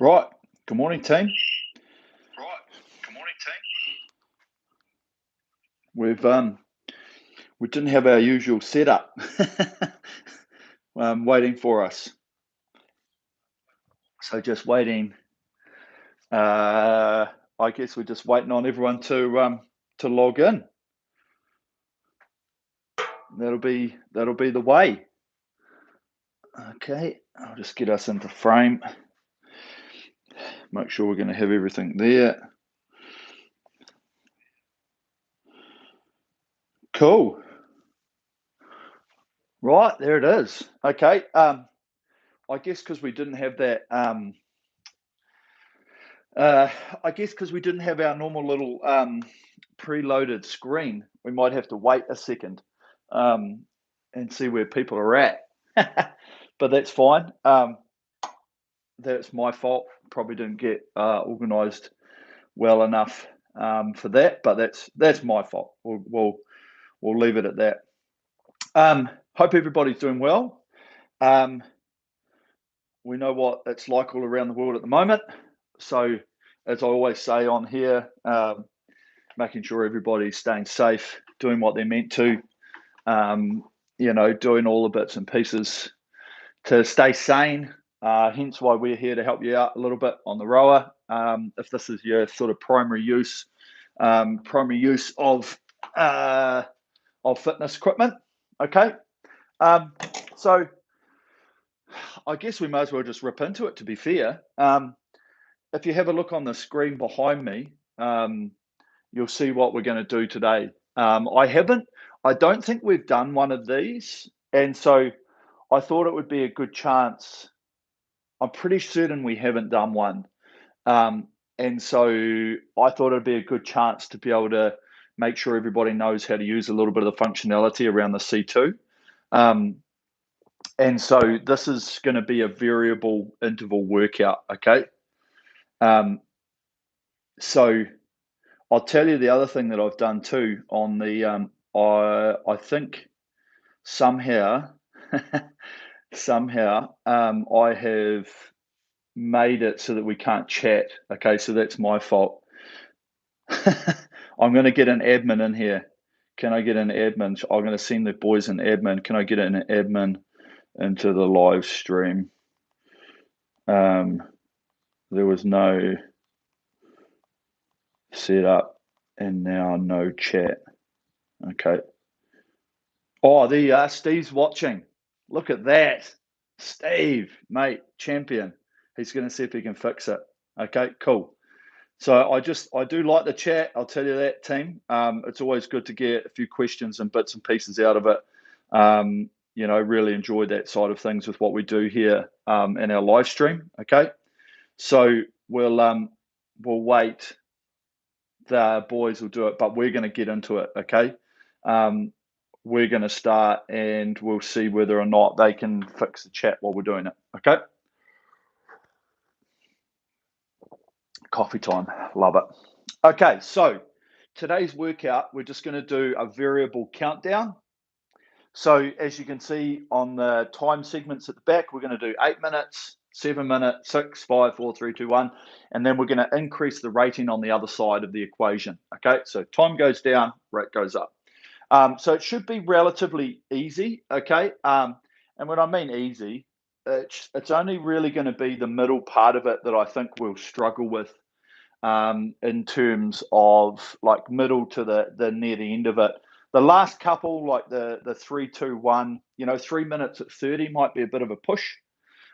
Right. Good morning, team. We didn't have our usual setup waiting for us. So just waiting. I guess we're just waiting on everyone to log in. That'll be the way. Okay, I'll just get us into frame. Make sure we're going to have everything there. Cool. Right, there it is. Okay. I guess because we didn't have that. I guess because we didn't have our normal little preloaded screen, we might have to wait a second and see where people are at. But that's fine. That's my fault. Probably didn't get organised well enough for that, but that's my fault. We'll leave it at that. Hope everybody's doing well. We know what it's like all around the world at the moment. So, as I always say on here, making sure everybody's staying safe, doing what they're meant to, doing all the bits and pieces to stay sane. Hence why we're here to help you out a little bit on the rower. If this is your sort of primary use of fitness equipment, okay. So I guess we may as well just rip into it, to be fair. If you have a look on the screen behind me, you'll see what we're going to do today. I don't think we've done one of these, and so I thought it would be a good chance. I'm pretty certain we haven't done one. And so I thought it'd be a good chance to be able to make sure everybody knows how to use a little bit of the functionality around the C2. And so this is going to be a variable interval workout, okay? So I'll tell you the other thing that I've done too on the, I think somehow I have made it so that we can't chat. Okay, so that's my fault. I'm going to get an admin in here. Can I get an admin? I'm going to send the boys an admin. Can I get an admin into the live stream? There was no setup and now no chat. Okay. Oh, there you are. Steve's watching. Look at that. Steve, mate, champion. He's going to see if he can fix it. Okay, cool. So I do like the chat. I'll tell you that, team. It's always good to get a few questions and bits and pieces out of it. Really enjoy that side of things with what we do here in our live stream. Okay, so we'll wait. The boys will do it, but we're going to get into it. Okay, we're going to start, and we'll see whether or not they can fix the chat while we're doing it. Okay. Coffee time, love it. Okay, so today's workout, we're just going to do a variable countdown. So as you can see on the time segments at the back, we're going to do 8 minutes, 7 minutes, 6, 5, 4, 3, 2, 1, and then we're going to increase the rating on the other side of the equation. Okay, so time goes down, rate goes up. So it should be relatively easy. Okay, and when I mean easy, it's only really going to be the middle part of it that I think we'll struggle with in terms of like middle to the near the end of it. The last couple, like the 3, 2, 1, 3 minutes at 30 might be a bit of a push.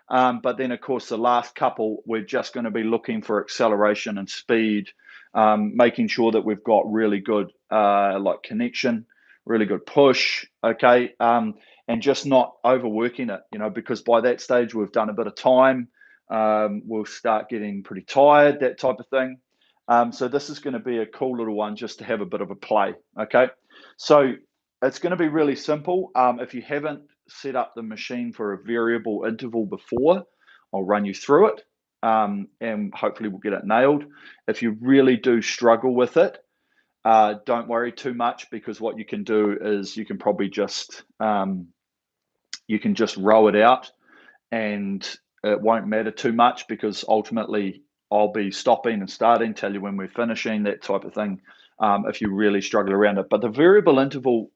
But then, of course, the last couple, we're just going to be looking for acceleration and speed, making sure that we've got really good connection, really good push, okay, and just not overworking it, because by that stage we've done a bit of time, we'll start getting pretty tired, that type of thing. So this is going to be a cool little one just to have a bit of a play, okay? So it's going to be really simple. If you haven't set up the machine for a variable interval before, I'll run you through it, and hopefully we'll get it nailed. If you really do struggle with it, don't worry too much, because what you can do is you can probably just row it out, and it won't matter too much because ultimately I'll be stopping and starting, tell you when we're finishing, that type of thing, if you really struggle around it. But the variable interval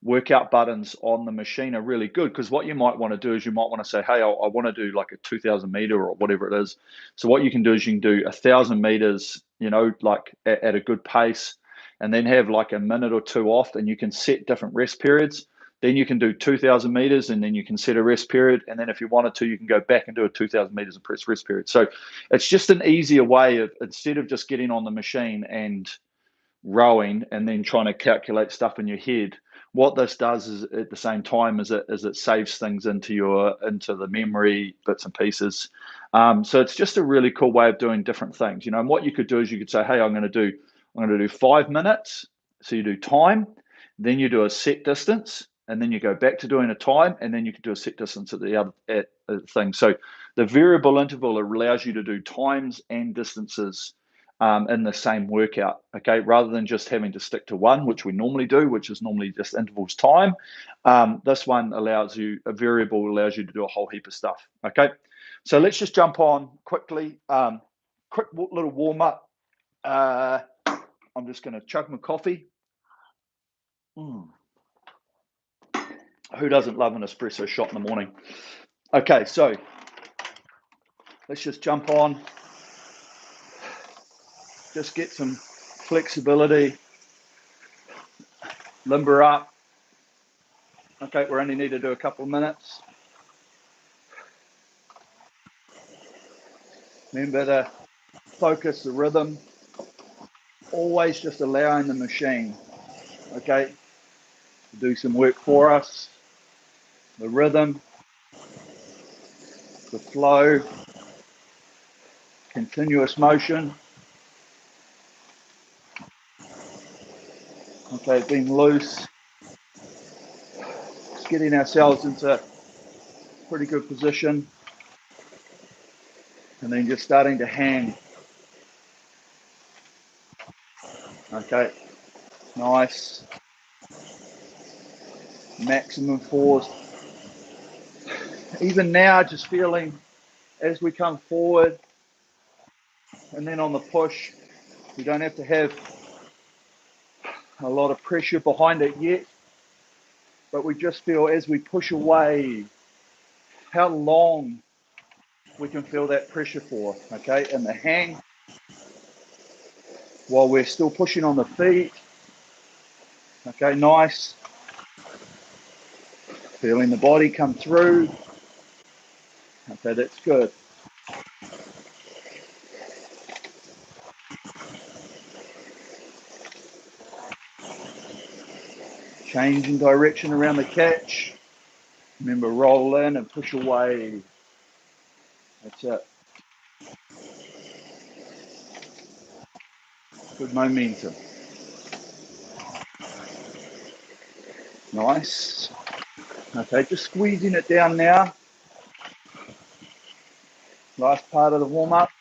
workout buttons on the machine are really good, because what you might want to do is you might want to say, hey, I want to do like a 2,000 meter or whatever it is. So what you can do is you can do 1,000 meters, like at a good pace, and then have like a minute or two off, and you can set different rest periods. Then you can do 2,000 meters, and then you can set a rest period. And then if you wanted to, you can go back and do a 2,000 meters and press rest period. So it's just an easier way of, instead of just getting on the machine and rowing and then trying to calculate stuff in your head, what this does is at the same time is it saves things into the memory bits and pieces. So it's just a really cool way of doing different things, and what you could do is you could say, hey, I'm going to do 5 minutes. So you do time, then you do a set distance, and then you go back to doing a time, and then you can do a set distance at the other thing. So the variable interval allows you to do times and distances in the same workout, okay, rather than just having to stick to one, which we normally do, which is normally just intervals time. This one a variable allows you to do a whole heap of stuff, okay? So let's just jump on quickly. Quick little warm up. I'm just going to chug my coffee. Who doesn't love an espresso shot in the morning? Okay, so let's just jump on. Just get some flexibility. Limber up. Okay, we only need to do a couple of minutes. Remember to focus the rhythm. Always just allowing the machine, okay, to do some work for us. The rhythm, the flow, continuous motion. Okay, being loose. Just getting ourselves into a pretty good position. And then just starting to hang. Okay, nice. Maximum force. Even now, just feeling as we come forward, and then on the push, we don't have to have a lot of pressure behind it yet, but we just feel as we push away, how long we can feel that pressure for, okay? And the hang, while we're still pushing on the feet. Okay, nice. Feeling the body come through. Okay, that's good. Changing direction around the catch. Remember, roll in and push away. That's it. Good momentum. Nice. Okay, just squeezing it down now. Last part of the warm-up.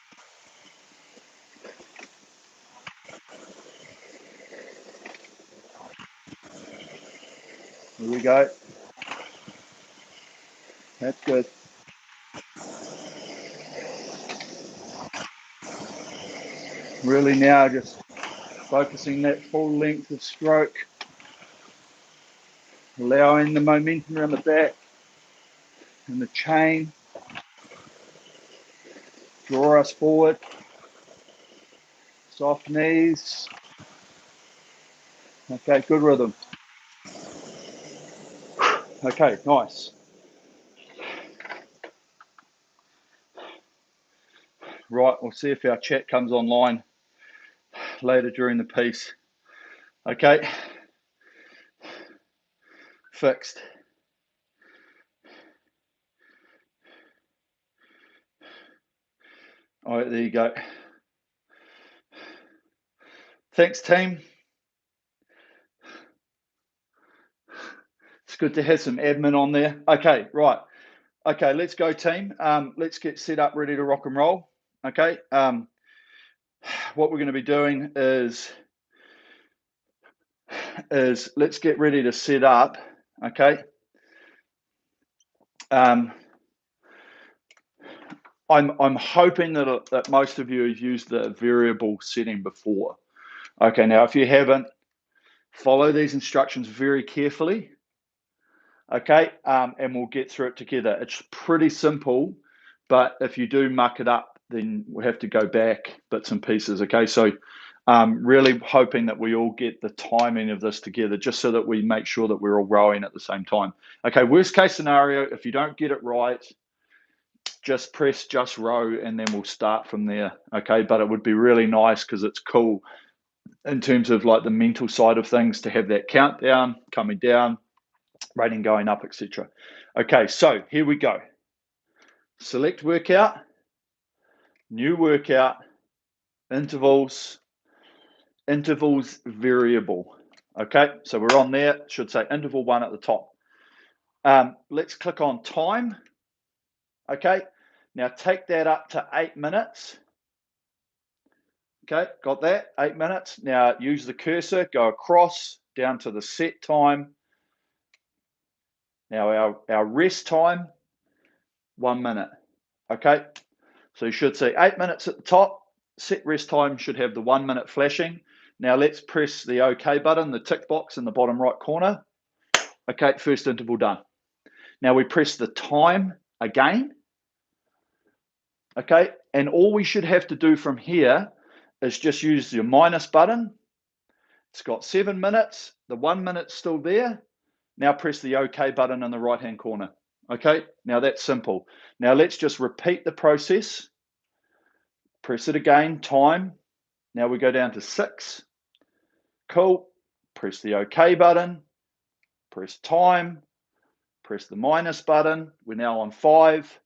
Here we go. That's good. Really now just focusing that full length of stroke. Allowing the momentum around the back and the chain. Draw us forward. Soft knees. Okay, good rhythm. Okay, nice. Right, we'll see if our chat comes online later during the piece. Okay. Fixed. All right, there you go. Thanks, team. It's good to have some admin on there. Okay, right. Okay, let's go, team. Let's get set up, ready to rock and roll. Okay. What we're going to be doing is let's get ready to set up. Okay. I'm hoping that most of you have used the variable setting before. Okay, now if you haven't, follow these instructions very carefully. Okay, and we'll get through it together. It's pretty simple, but if you do muck it up, then we'll have to go back bits and pieces. Okay, so really hoping that we all get the timing of this together, just so that we make sure that we're all rowing at the same time. Okay, worst case scenario, if you don't get it right, just press just row and then we'll start from there. Okay, but it would be really nice, because it's cool in terms of like the mental side of things, to have that countdown coming down, rating going up, etc. Okay, so here we go. Select workout, new workout, intervals variable. Okay, so we're on there. It should say interval 1 at the top. Let's click on time. Okay, now take that up to 8 minutes. Okay, got that? 8 minutes. Now use the cursor, go across down to the set time. Now our rest time, 1 minute. Okay, so you should see 8 minutes at the top. Set rest time should have the 1 minute flashing. Now let's press the OK button, the tick box in the bottom right corner. Okay, first interval done. Now we press the time again. Okay, and all we should have to do from here is just use your minus button. It's got 7 minutes. The 1 minute's still there. Now press the OK button in the right-hand corner. Okay, now that's simple. Now let's just repeat the process. Press it again, time. Now we go down to 6. Cool. Press the OK button. Press time. Press the minus button. We're now on 5.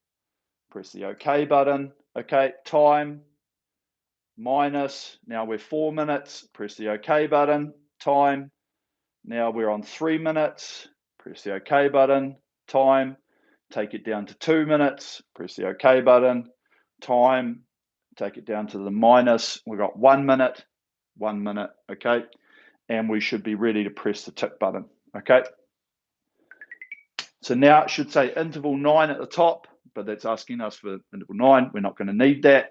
Press the OK button. Okay, time. Minus. Now we're 4 minutes. Press the OK button. Time. Now we're on 3 minutes. Press the OK button. Time. Take it down to 2 minutes. Press the OK button. Time. Take it down to the minus. We've got 1 minute. 1 minute. Okay. And we should be ready to press the tick button. Okay. So now it should say interval 9 at the top, but that's asking us for interval 9. We're not going to need that.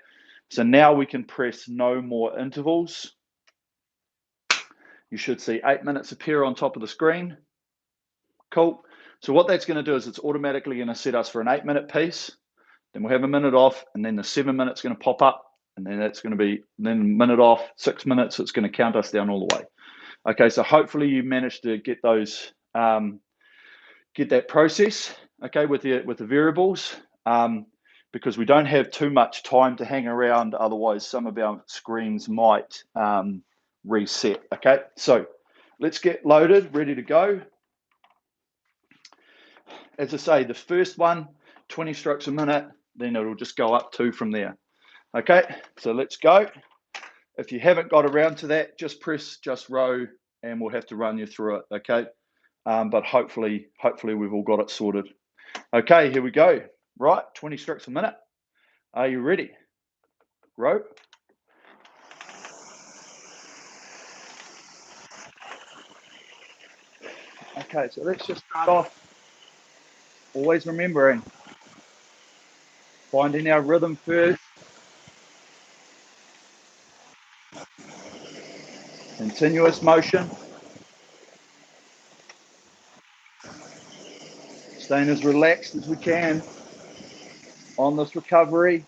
So now we can press no more intervals. You should see 8 minutes appear on top of the screen. Cool. So what that's going to do is it's automatically going to set us for an 8 minute piece. Then we'll have a minute off, and then the 7 minutes going to pop up, and then that's going to be then a minute off, 6 minutes. It's going to count us down all the way. Okay, so hopefully you managed to get those, get that process, okay, with the variables, because we don't have too much time to hang around. Otherwise, some of our screens might reset. Okay, so let's get loaded, ready to go. As I say, the first one, 20 strokes a minute, then it'll just go up 2 from there. Okay, so let's go. If you haven't got around to that, just press just row and we'll have to run you through it, okay? But hopefully we've all got it sorted. Okay, here we go. Right, 20 strokes a minute. Are you ready? Row. Okay, so let's just start off. Always remembering, finding our rhythm first. Continuous motion. Staying as relaxed as we can on this recovery.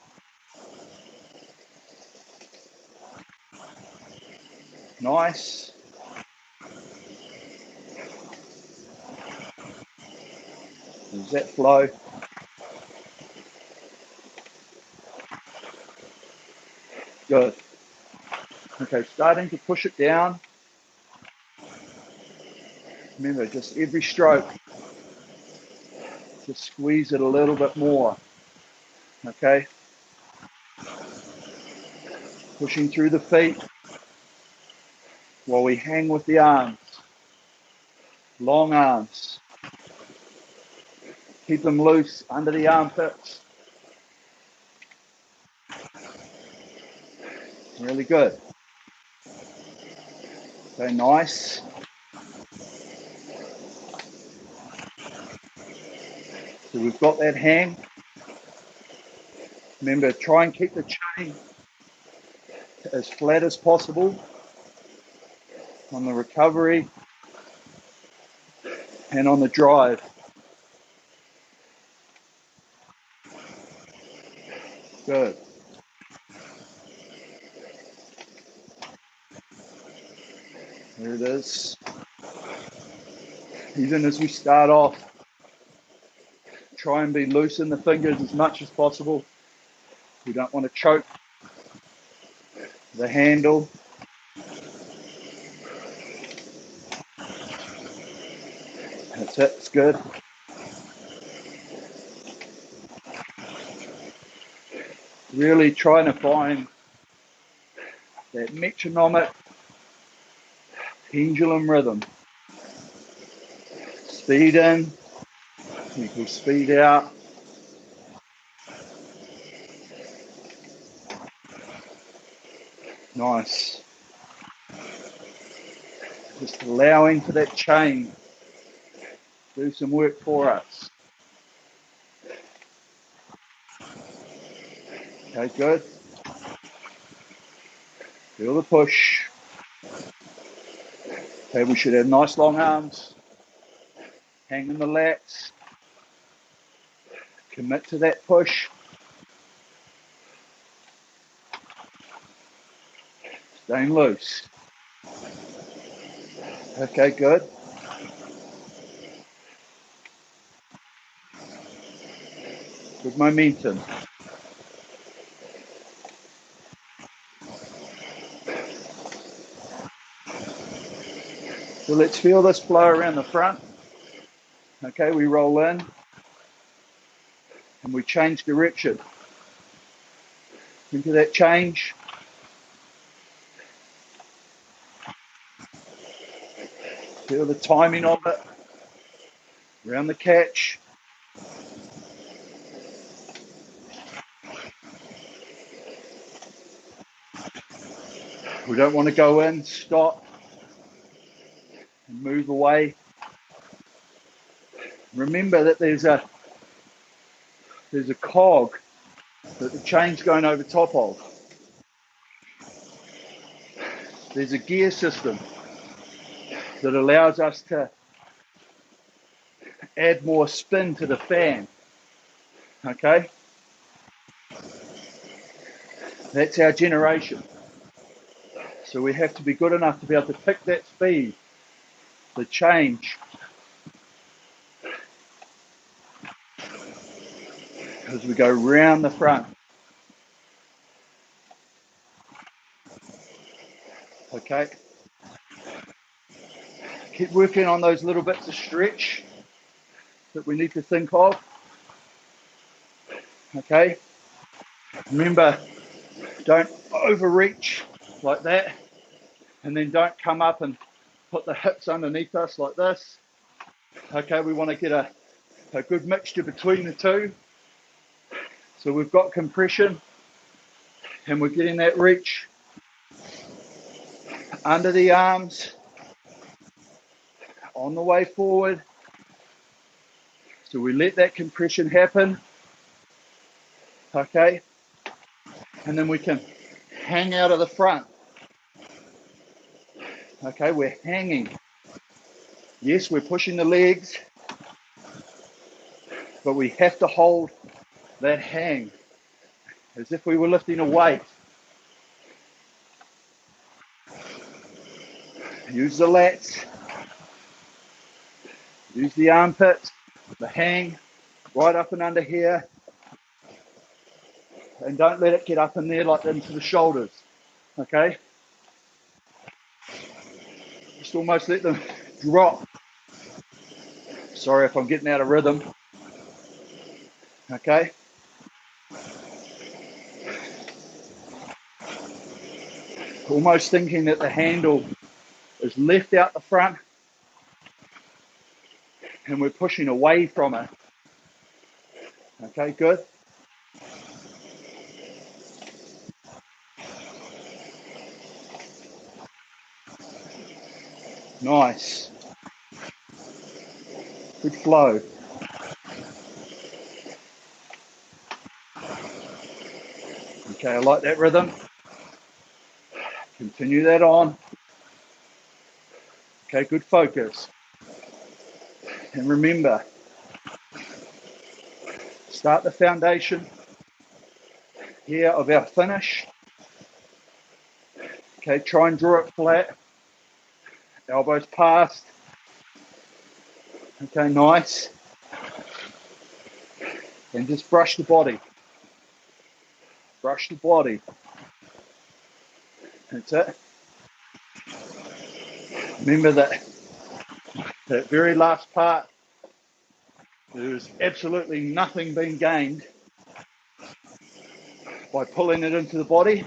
Nice. There's that flow. Good. Okay, starting to push it down. Remember, just every stroke, just squeeze it a little bit more. Okay. Pushing through the feet while we hang with the arms. Long arms. Keep them loose under the armpits. Really good. Okay, nice. So we've got that hang. Remember, try and keep the chain as flat as possible on the recovery and on the drive. Good. There it is. Even as we start off, try and be loose in the fingers as much as possible. We don't want to choke the handle. That's it, it's good. Really trying to find that metronomic pendulum rhythm. Speed in equals speed out. Nice. Just allowing for that chain to do some work for us. Okay, good. Feel the push. Okay, we should have nice long arms. Hang in the lats. Commit to that push. Staying loose. Okay, good. Good momentum. So let's feel this flow around the front. Okay, we roll in and we change direction. Into that change. Feel the timing of it. Around the catch. We don't want to go in, stop, and move away. Remember that there's a cog that the chain's going over top of. There's a gear system that allows us to add more spin to the fan. Okay? That's our generation. So we have to be good enough to be able to pick that speed, the change. As we go round the front. Okay? Keep working on those little bits of stretch that we need to think of. Okay? Remember, don't overreach like that, and then don't come up and put the hips underneath us like this. Okay, we want to get a good mixture between the two. So we've got compression and we're getting that reach under the arms on the way forward. So we let that compression happen. Okay, and then we can hang out of the front. Okay, we're hanging. Yes, we're pushing the legs, but we have to hold that hang as if we were lifting a weight. Use the lats, use the armpits, the hang right up and under here, and don't let it get up in there like into the shoulders. Okay, just almost let them drop. Sorry if I'm getting out of rhythm. Okay, almost thinking that the handle is left out the front and we're pushing away from it. Okay, good. Nice. Good flow. Okay, I like that rhythm. Continue that on. Okay, good focus. And remember, start the foundation here of our finish. Okay, try and draw it flat. Elbows past. Okay, nice. And just brush the body. Brush the body. That's it. Remember that very last part, there's absolutely nothing being gained by pulling it into the body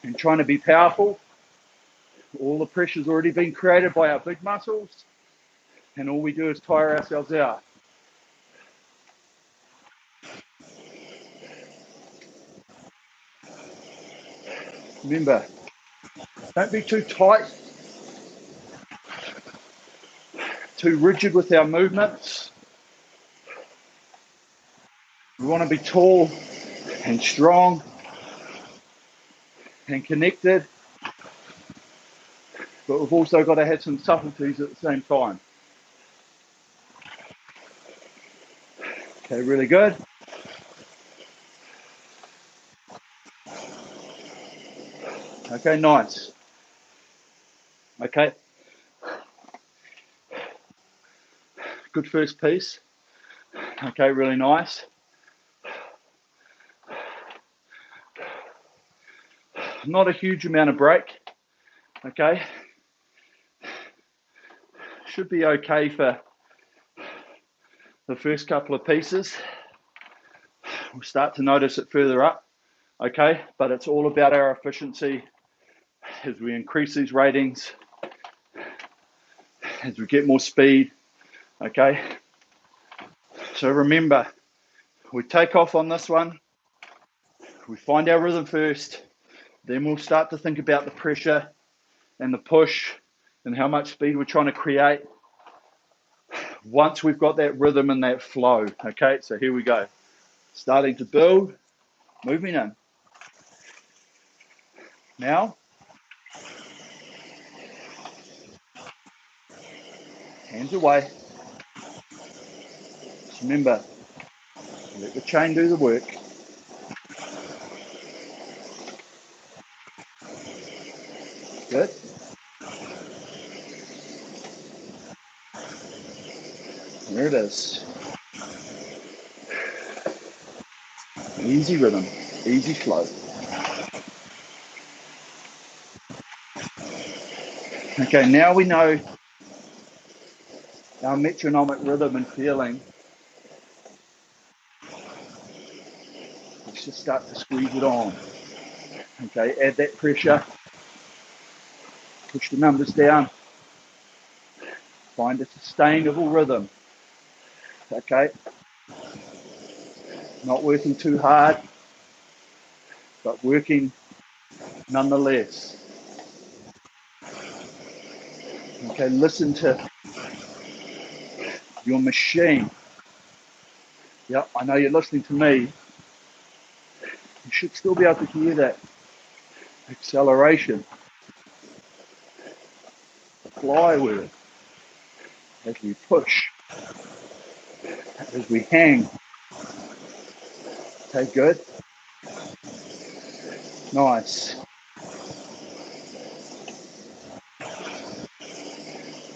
and trying to be powerful. All the pressure's already been created by our big muscles, and all we do is tire ourselves out. Remember, don't be too tight, too rigid with our movements. We want to be tall and strong and connected, but we've also got to have some subtleties at the same time. Okay, really good. Okay, nice. Okay, good first piece. Okay, really nice. Not a huge amount of break. Okay, should be okay for the first couple of pieces. We'll start to notice it further up. Okay, but it's all about our efficiency as we increase these ratings, as we get more speed. Okay, so remember, we take off on this one, we find our rhythm first, then we'll start to think about the pressure and the push and how much speed we're trying to create once we've got that rhythm and that flow. Okay, so here we go. Starting to build, moving in. Now, hands away. Just remember, let the chain do the work. Good. There it is. Easy rhythm, easy flow. Okay, now we know our metronomic rhythm and feeling. Let's just start to squeeze it on. Okay, add that pressure. Push the numbers down. Find a sustainable rhythm. Okay, not working too hard, but working nonetheless. Okay, listen to your machine. Yep, I know you're listening to me. You should still be able to hear that acceleration. Flywheel. As we push, as we hang. Okay, good. Nice.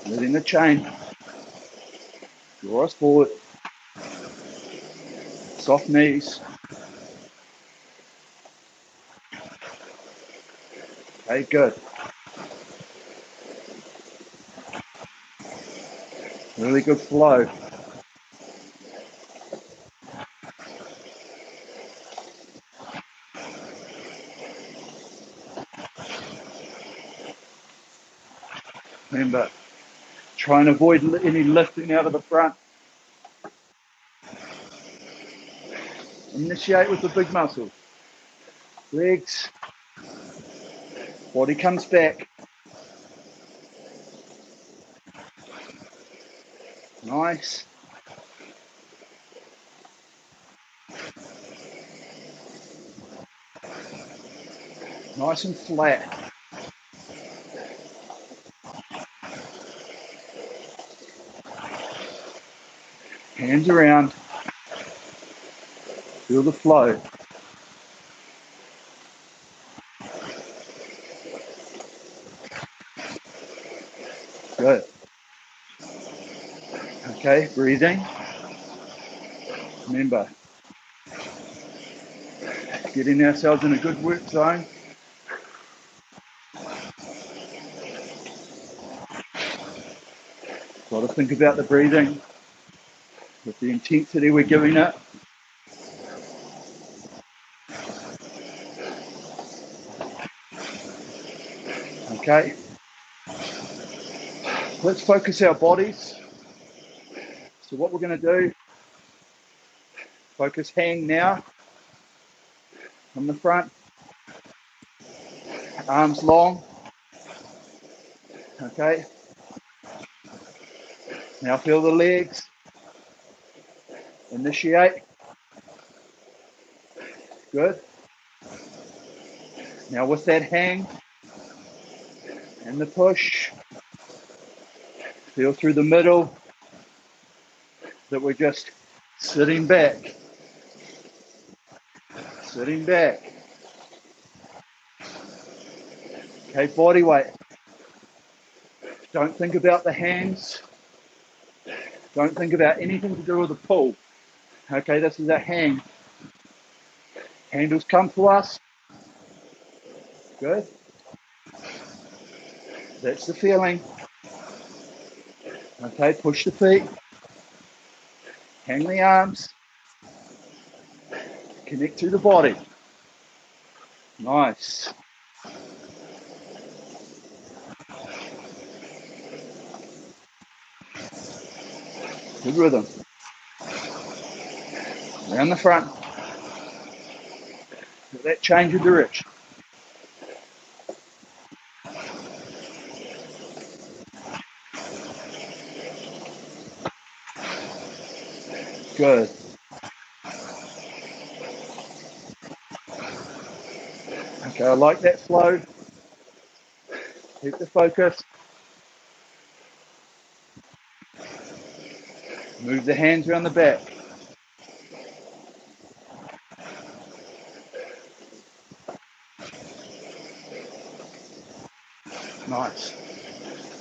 Letting the chain draw us forward. Soft knees. Okay, good. Really good flow. Remember, try and avoid any lifting out of the front. Initiate with the big muscle. Legs. Body comes back. Nice. Nice and flat. Hands around. Feel the flow. Good. Okay, breathing. Remember, getting ourselves in a good work zone. Got to think about the breathing with the intensity we're giving it. Okay. Let's focus our bodies. So what we're going to do, focus hang now from the front, arms long. Okay. Now feel the legs. Initiate. Good. Now with that hang and the push, feel through the middle that we're just sitting back. Sitting back. Okay, body weight. Don't think about the hands. Don't think about anything to do with the pull. Okay, this is a hang. Handles come to us. Good. That's the feeling. Okay, push the feet. Hang the arms. Connect to the body. Nice. Good rhythm. Around the front. Let that change of direction. Good. Okay, I like that flow. Keep the focus. Move the hands around the back. Nice.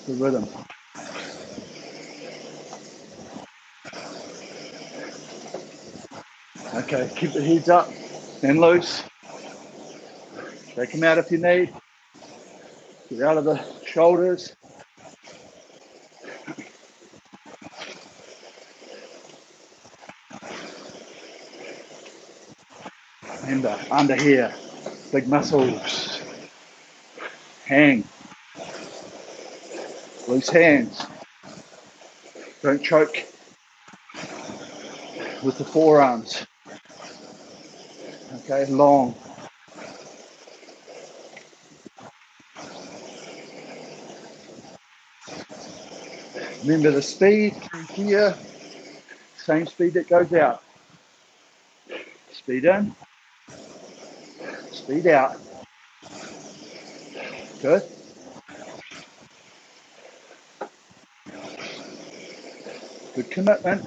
Good rhythm. Okay, keep the heads up and loose. Take them out if you need. Get out of the shoulders. Remember, under here, big muscles. Hang. Loose hands. Don't choke with the forearms. Okay, long. Remember the speed through here, same speed that goes out. Speed in, speed out. Good. Good commitment.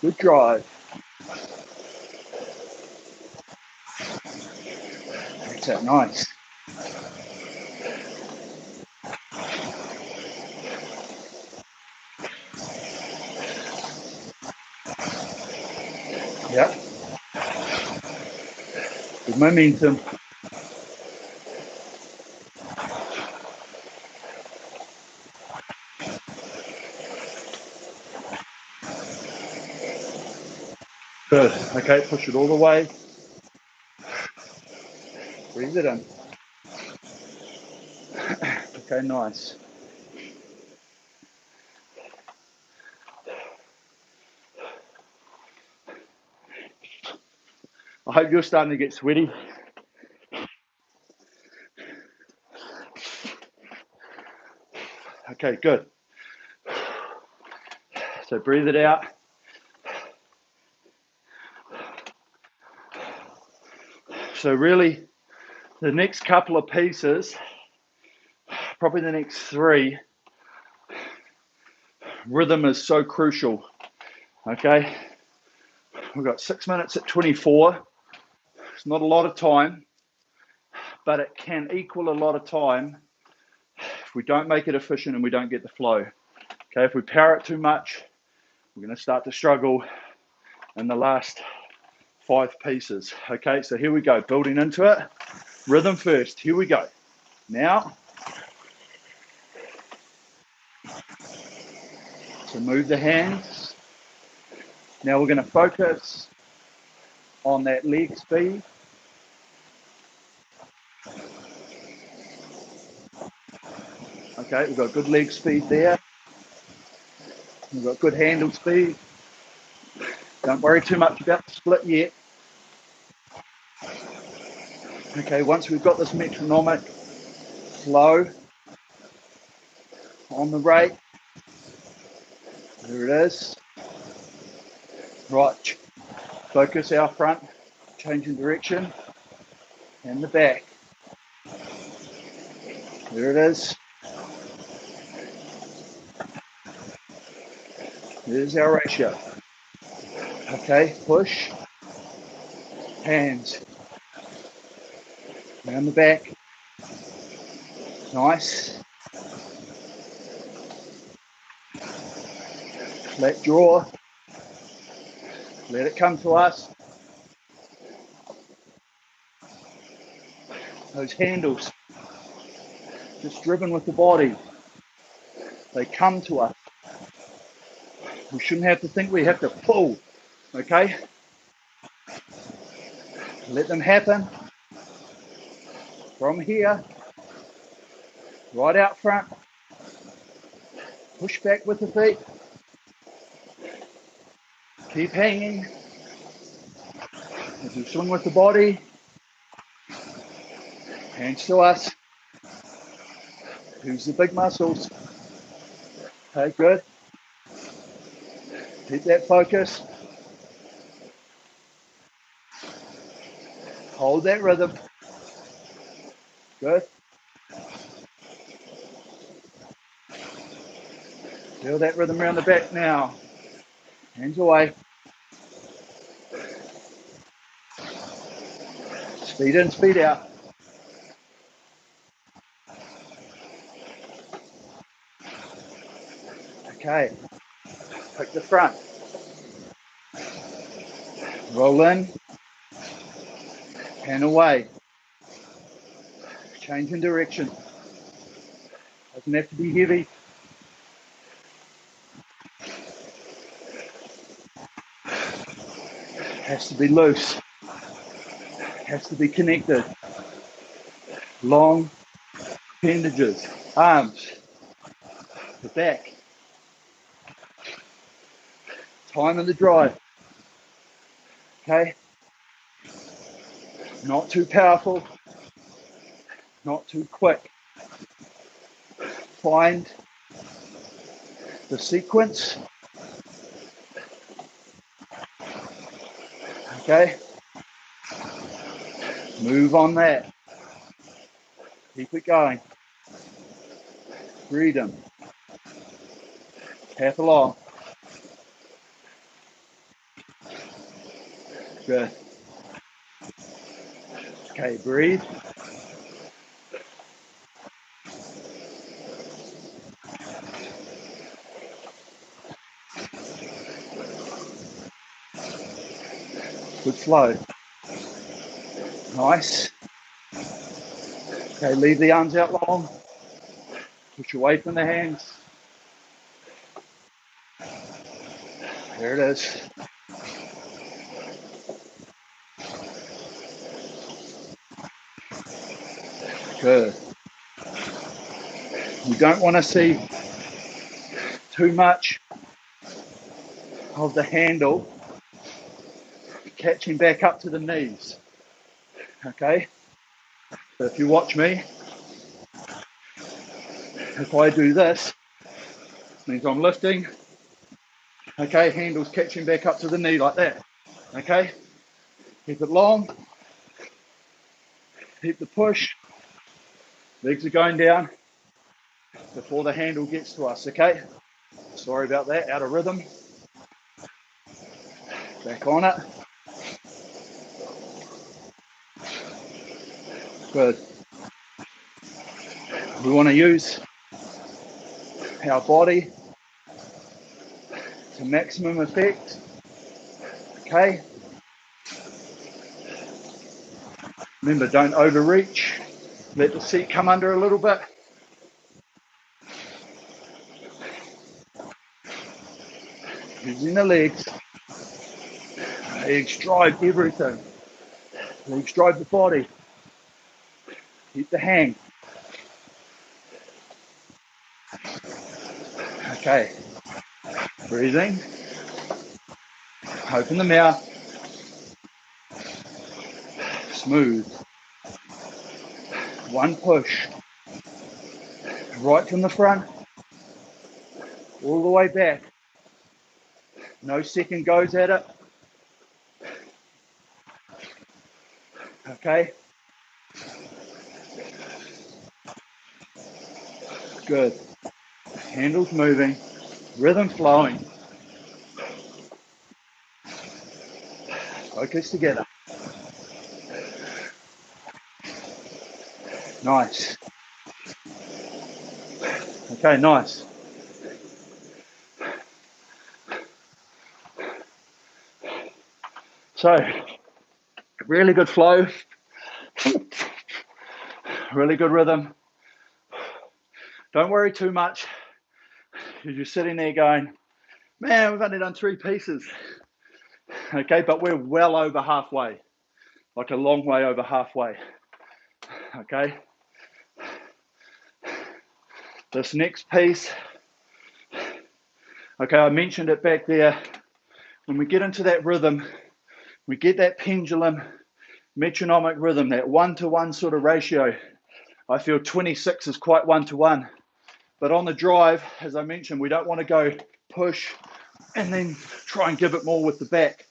Good drive. That's it, nice. Yep. Good momentum. Good. Okay, push it all the way. Breathe it in. Okay, nice. I hope you're starting to get sweaty. Okay, good. So breathe it out. So really The next couple of pieces, probably the next 3, rhythm is so crucial. Okay, we've got 6 minutes at 24. It's not a lot of time, but it can equal a lot of time if we don't make it efficient and we don't get the flow. Okay, if we power it too much, we're going to start to struggle in the last 5 pieces. Okay, so here we go, building into it. Rhythm first, here we go. Now, so move the hands. Now we're going to focus on that leg speed. Okay, we've got good leg speed there. We've got good handle speed. Don't worry too much about the split yet. Okay, once we've got this metronomic flow on the rate, there it is. Right, focus our front, changing direction, and the back. There it is. There's our ratio. Okay, push, hands, around the back. Nice. Flat draw. Let it come to us. Those handles, just driven with the body. They come to us. We shouldn't have to think we have to pull, okay? Let them happen. From here, right out front. Push back with the feet. Keep hanging. As you swing with the body. Hands to us. Use the big muscles. Okay, good. Keep that focus. Hold that rhythm. Good. Feel that rhythm around the back now. Hands away. Speed in, speed out. Okay. Pick the front. Roll in. And away. Change in direction. Doesn't have to be heavy. Has to be loose. Has to be connected. Long appendages, arms, the back. Time of the drive. Okay? Not too powerful. Not too quick. Find the sequence. Okay? Move on that. Keep it going. Freedom. Tap along. Good. Okay, breathe. Good flow. Nice. Okay, leave the arms out long. Push away from the hands. There it is. Good. You don't want to see too much of the handle catching back up to the knees. Okay? So if you watch me, if I do this, it means I'm lifting. Okay, handle's catching back up to the knee like that. Okay? Keep it long. Keep the push. Legs are going down before the handle gets to us, okay? Sorry about that, out of rhythm. Back on it. Good. We want to use our body to maximum effect, okay? Remember, don't overreach. Let the seat come under a little bit. Using the legs. Legs drive everything. Legs drive the body. Keep the hang. Okay. Breathing. Open the mouth. Smooth. One push. Right from the front. All the way back. No second goes at it. Okay. Good. Handles moving. Rhythm flowing. Focus together. Nice. Okay, nice. So, really good flow. Really good rhythm. Don't worry too much. You're just sitting there going, man, we've only done 3 pieces. Okay, but we're well over halfway. Like a long way over halfway. Okay. This next piece. Okay, I mentioned it back there. When we get into that rhythm, we get that pendulum metronomic rhythm, that 1-to-1 sort of ratio. I feel 26 is quite 1-to-1. But on the drive, as I mentioned, we don't want to go push and then try and give it more with the back.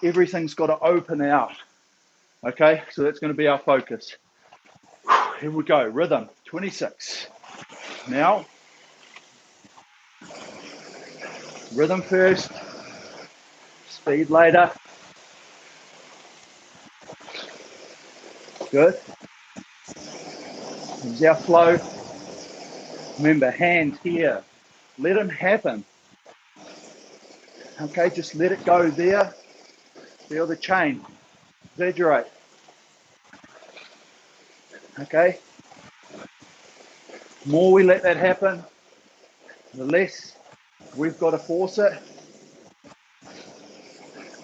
Everything's got to open out. Okay, so that's going to be our focus. Here we go, rhythm, 26. Now, rhythm first, speed later. Good. Here's our flow. Remember, hands here. Let them happen. Okay, just let it go there. Feel the chain. Exaggerate. Okay. The more we let that happen, the less we've got to force it.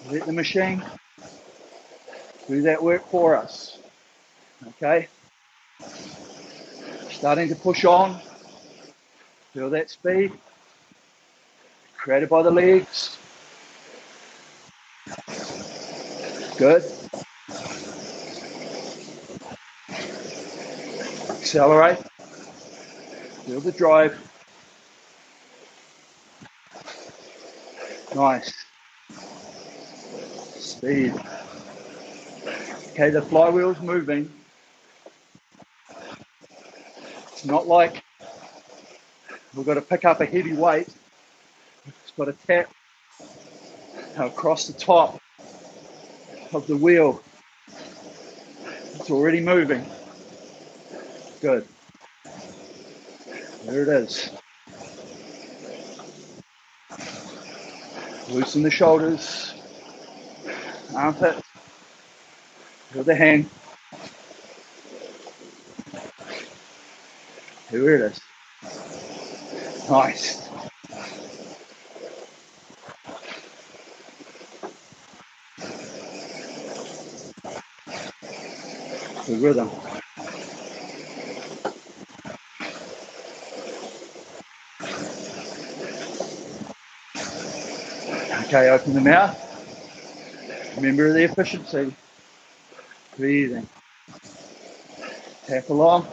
Let the machine do that work for us. Okay. Starting to push on. Feel that speed. Created by the legs. Good. Accelerate. Feel the drive. Nice. Speed. Okay, the flywheel's moving. It's not like we've got to pick up a heavy weight. It's got to tap across the top of the wheel. It's already moving. Good. There it is. Loosen the shoulders. Armpit. Feel the hand. Here it is. Nice. The rhythm. Okay, open the mouth. Remember the efficiency. Breathing. Tap along.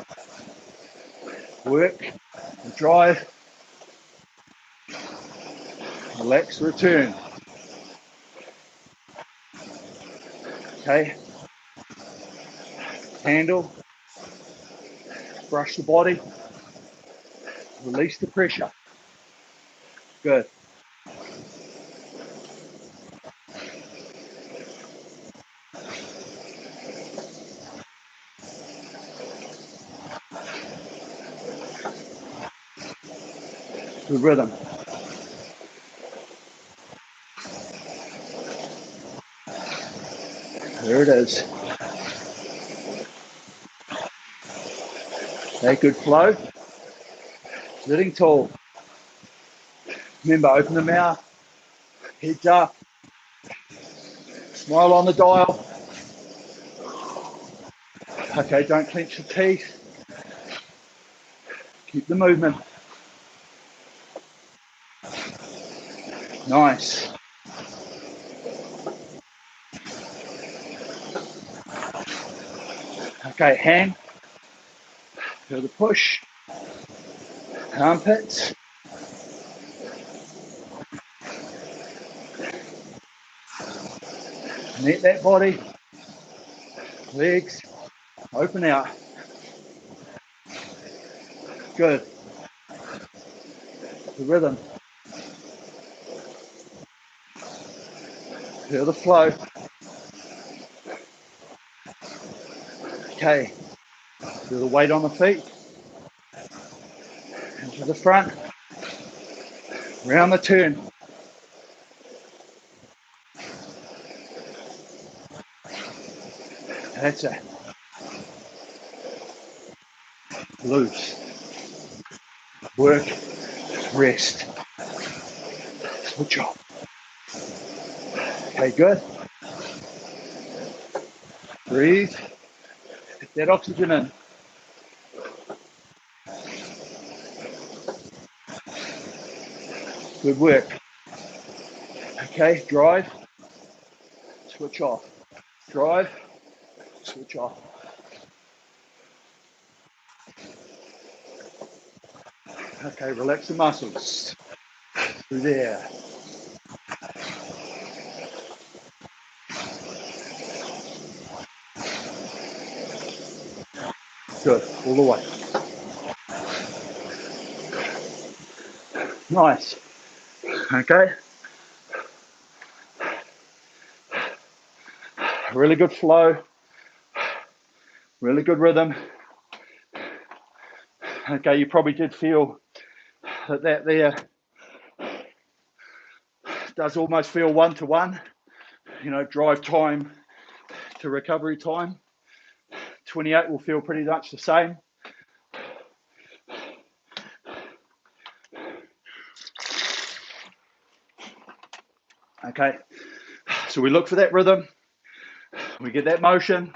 Work. Drive. Relax, return. Okay. handle, brush the body, release the pressure. Good. Good rhythm. There it is. Okay, good flow. Sitting tall. Remember, open the mouth, heads up, smile on the dial. Okay, don't clench the teeth. Keep the movement. Nice. Okay, hand. Feel the push. Armpits. Net that body. Legs. Open out. Good. The rhythm. Feel the flow. Okay. Feel the weight on the feet. Into the front. Round the turn. That's it. Loose. Work. Rest. Switch off. Okay, good. Breathe. Get that oxygen in. Good work. Okay, drive. Switch off. Drive. Switch off. Okay, relax the muscles. Through there. Good, all the way. Nice. Okay. Really good flow. Really good rhythm. Okay, you probably did feel that there does almost feel one-to-one. You know, drive time to recovery time. 28 will feel pretty much the same. Okay, so we look for that rhythm, we get that motion,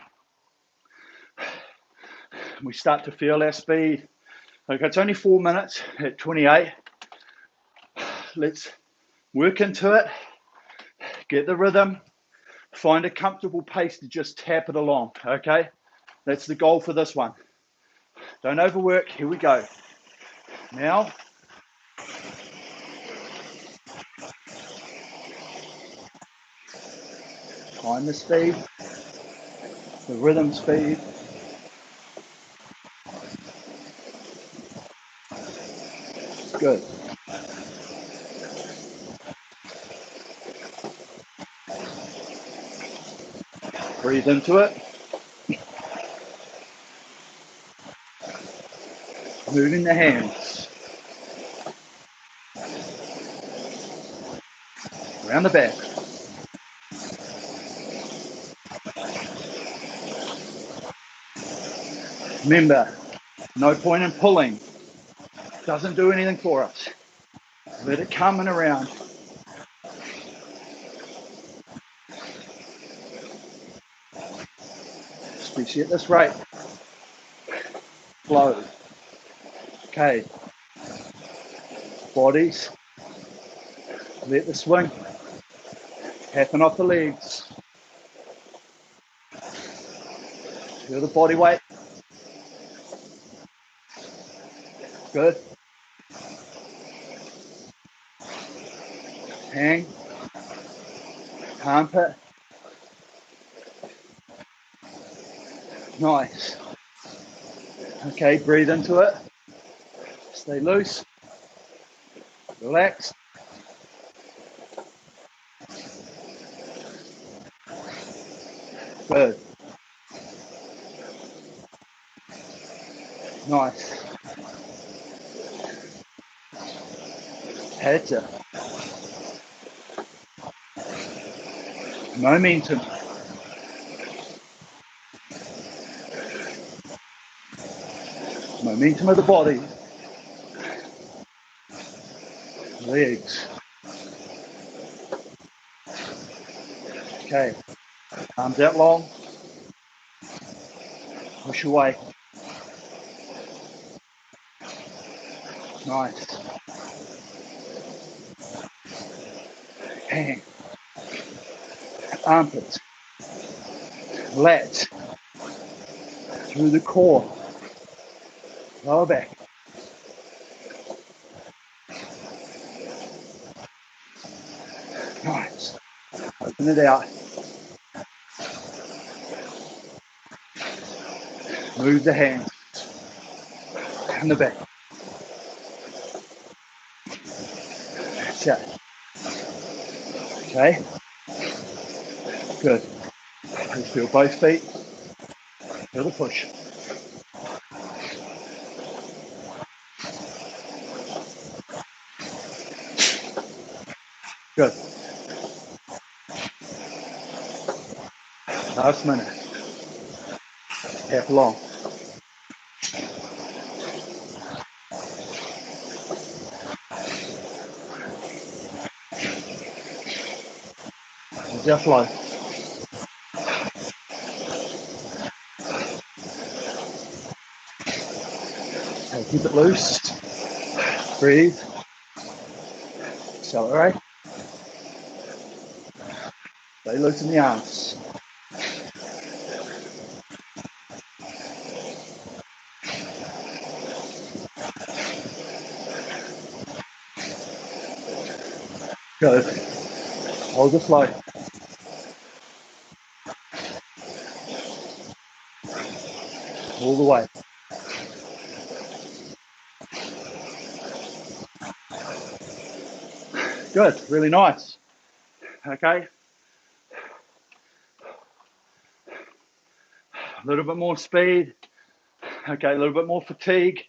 we start to feel our speed. Okay, it's only 4 minutes at 28. Let's work into it, get the rhythm, find a comfortable pace to just tap it along, okay? That's the goal for this one. Don't overwork, here we go. Now, find the speed, the rhythm speed. Good. Breathe into it. Moving the hands. Around the back. Remember, no point in pulling. Doesn't do anything for us. Let it come and around. Especially at this rate. Flow. Okay. Bodies. Let the swing happen off the legs. Feel the body weight. Good. Hang. Armpit. Nice. Okay, breathe into it. Stay loose. Relax. Good. Nice. That's it. Momentum. Momentum of the body. Legs. Okay. Arms out long. Push away. Nice. Hand. Armpits. Lats. Through the core. Lower back. Nice. Open it out. Move the hands. And the back. That's it. Okay. Good. Just feel both feet. Feel the push. Good. Last minute. Tap along. Just flow. Okay, keep it loose. Breathe. Accelerate. Stay loose in the arms. Good. Hold the flow. All the way. Good. Really nice. Okay. A little bit more speed. Okay, a little bit more fatigue.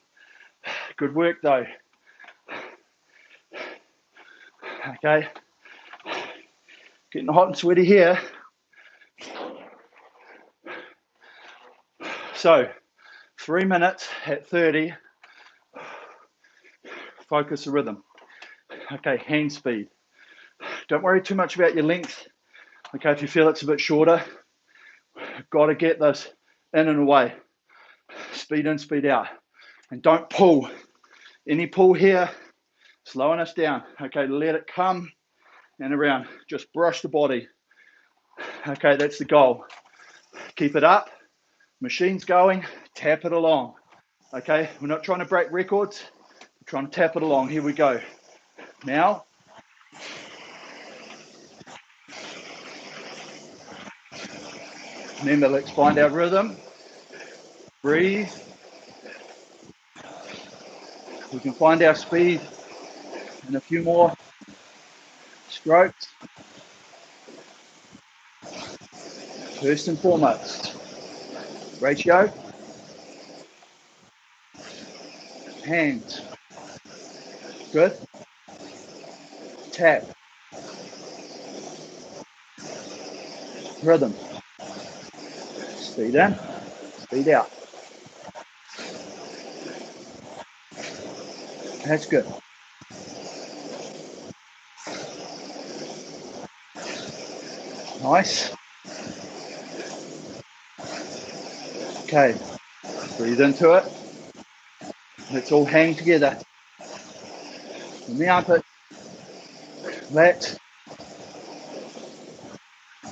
Good work though. Okay. Getting hot and sweaty here. So 3 minutes at 30. Focus the rhythm. Okay, hand speed. Don't worry too much about your length. Okay, if you feel it's a bit shorter, got to get this in and away. Speed in, speed out. And don't pull. Any pull here, slowing us down. Okay, let it come and around. Just brush the body. Okay, that's the goal. Keep it up. Machine's going. Tap it along. Okay, we're not trying to break records. We're trying to tap it along. Here we go. Now. Remember, let's find our rhythm. Breathe. We can find our speed in a few more strokes. First and foremost, ratio, hands, good, tap, rhythm, speed in, speed out. That's good. Nice. Okay, breathe into it. Let's all hang together. In the armpit, let,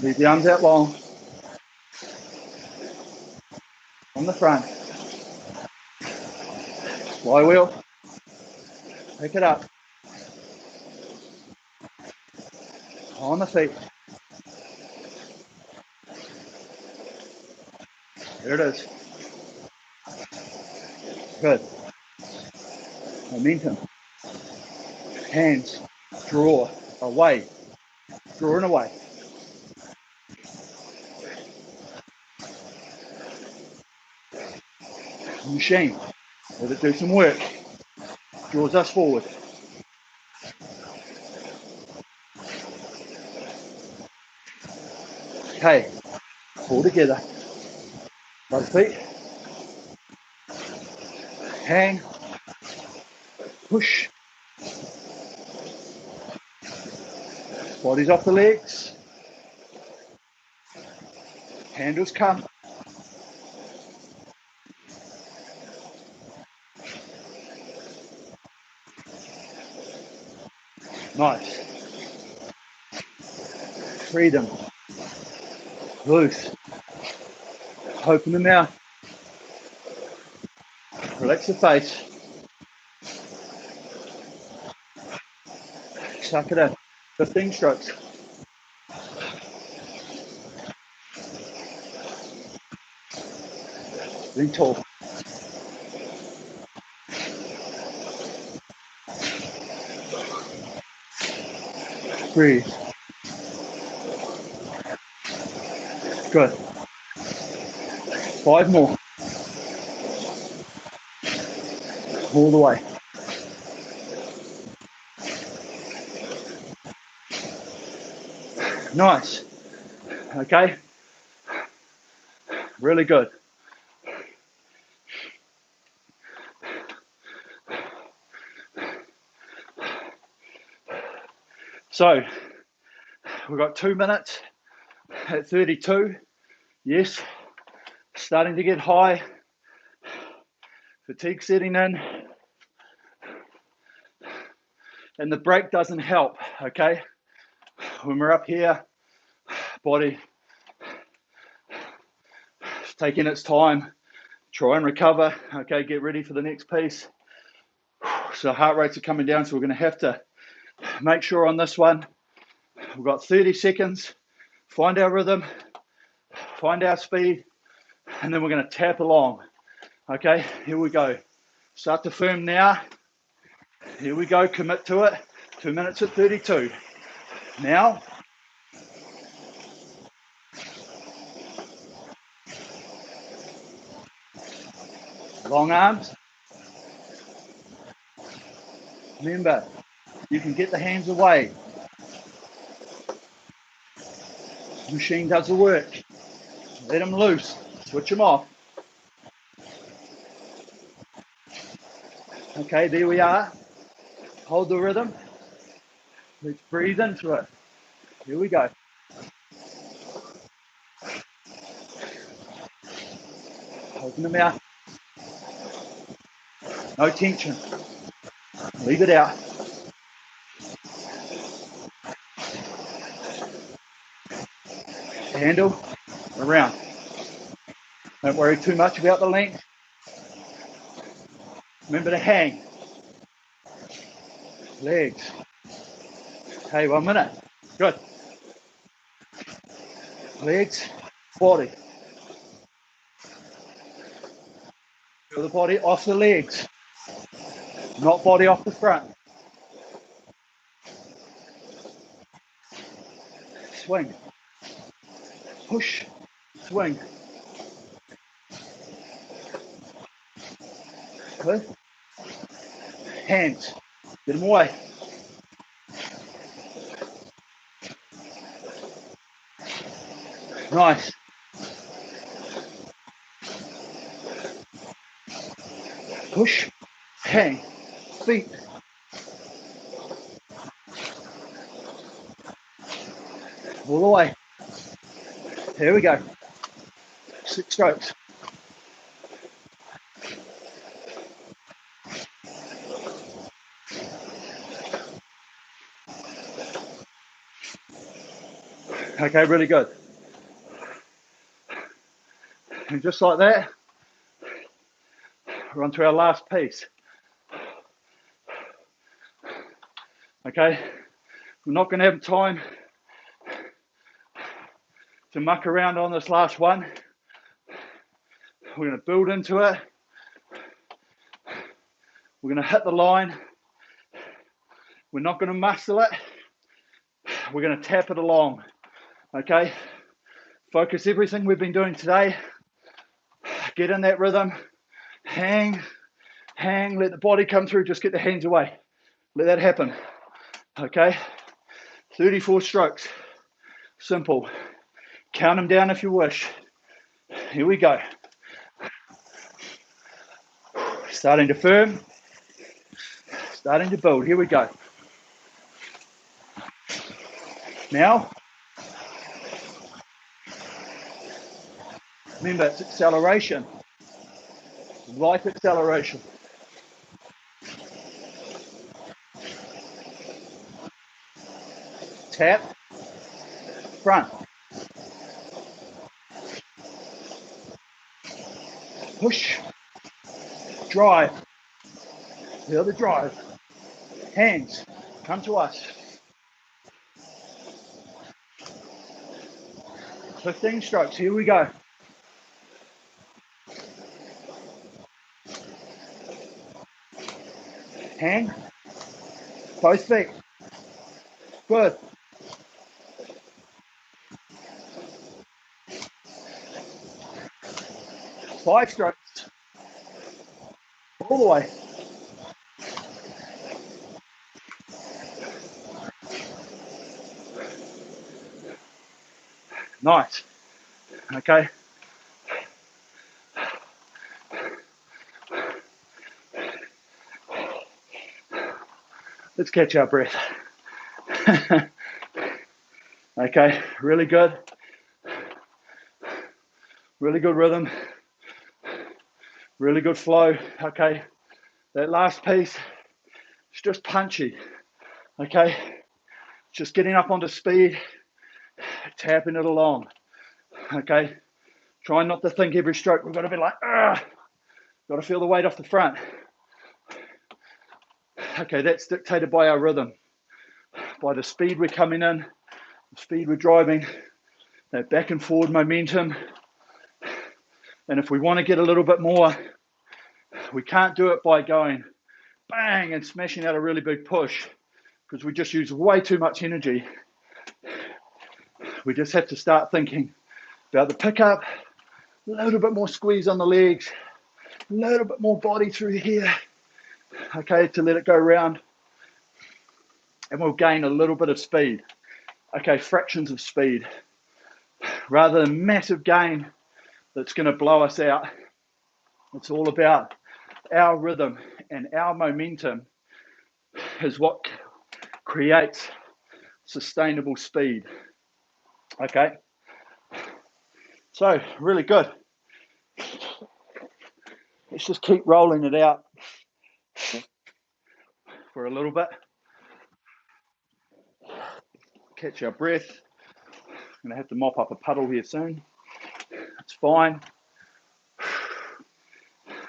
leave the arms out long. On the front. Flywheel. Pick it up. On the feet. There it is. Good. Momentum. Hands. Draw. Away. Draw and away. Machine. Let it do some work. Draws us forward. Okay. Pull together. Both feet. Hang. Push. Body's off the legs. Handles come. Nice. Freedom. Loose. Open the mouth. Relax the face. Suck it in. 15 strokes. Then tall. Breathe. Good. 5 more. All the way. Nice. Okay. Really good. So we've got 2 minutes at 32. Yes. Starting to get high. Fatigue setting in. And the break doesn't help, okay? When we're up here, body taking its time, try and recover, okay? Get ready for the next piece. So heart rates are coming down, so we're gonna have to make sure on this one, we've got 30 seconds, find our rhythm, find our speed, and then we're gonna tap along, okay? Here we go. Start to firm now. Here we go, commit to it. 2 minutes at 32. Now. Long arms. Remember, you can get the hands away. The machine does the work. Let them loose. Switch them off. Okay, there we are. Hold the rhythm. Let's breathe into it. Here we go. Open the mouth. No tension. Leave it out. Handle around. Don't worry too much about the length. Remember to hang. Legs. Okay, 1 minute. Good. Legs, body. Feel the body off the legs, not body off the front. Swing. Push. Swing. Good. Hands. Get them away. Nice. Push. Hang. Feet. All the way. Here we go. 6 strokes. Okay, really good. And just like that, we're on to our last piece. Okay, we're not going to have time to muck around on this last one. We're going to build into it. We're going to hit the line. We're not going to muscle it. We're going to tap it along. Okay? Focus everything we've been doing today. Get in that rhythm. Hang, let the body come through. Just get the hands away. Let that happen. Okay? 34 strokes. Simple. Count them down if you wish. Here we go. Starting to firm. Starting to build. Here we go. Now, remember, it's acceleration. Light acceleration. Tap. Front. Push. Drive. The other drive. Hands. Come to us. 15 strokes. Here we go. Hang. Both feet. Good. 5 strokes. All the way. Nice. Okay. Let's catch our breath. Okay, really good. Really good rhythm. Really good flow. Okay, that last piece, it's just punchy. Okay, just getting up onto speed, tapping it along. Okay, try not to think every stroke we've got to be like, got to feel the weight off the front. Okay, that's dictated by our rhythm, by the speed we're coming in, the speed we're driving, that back and forward momentum. And if we want to get a little bit more, we can't do it by going bang and smashing out a really big push, because we just use way too much energy. We just have to start thinking about the pickup, a little bit more squeeze on the legs, a little bit more body through here, okay, to let it go round. And we'll gain a little bit of speed, okay, fractions of speed, rather than massive gain that's going to blow us out. It's all about our rhythm, and our momentum is what creates sustainable speed. Okay, so really good. Let's just keep rolling it out for a little bit. Catch our breath. I'm going to have to mop up a puddle here soon. It's fine.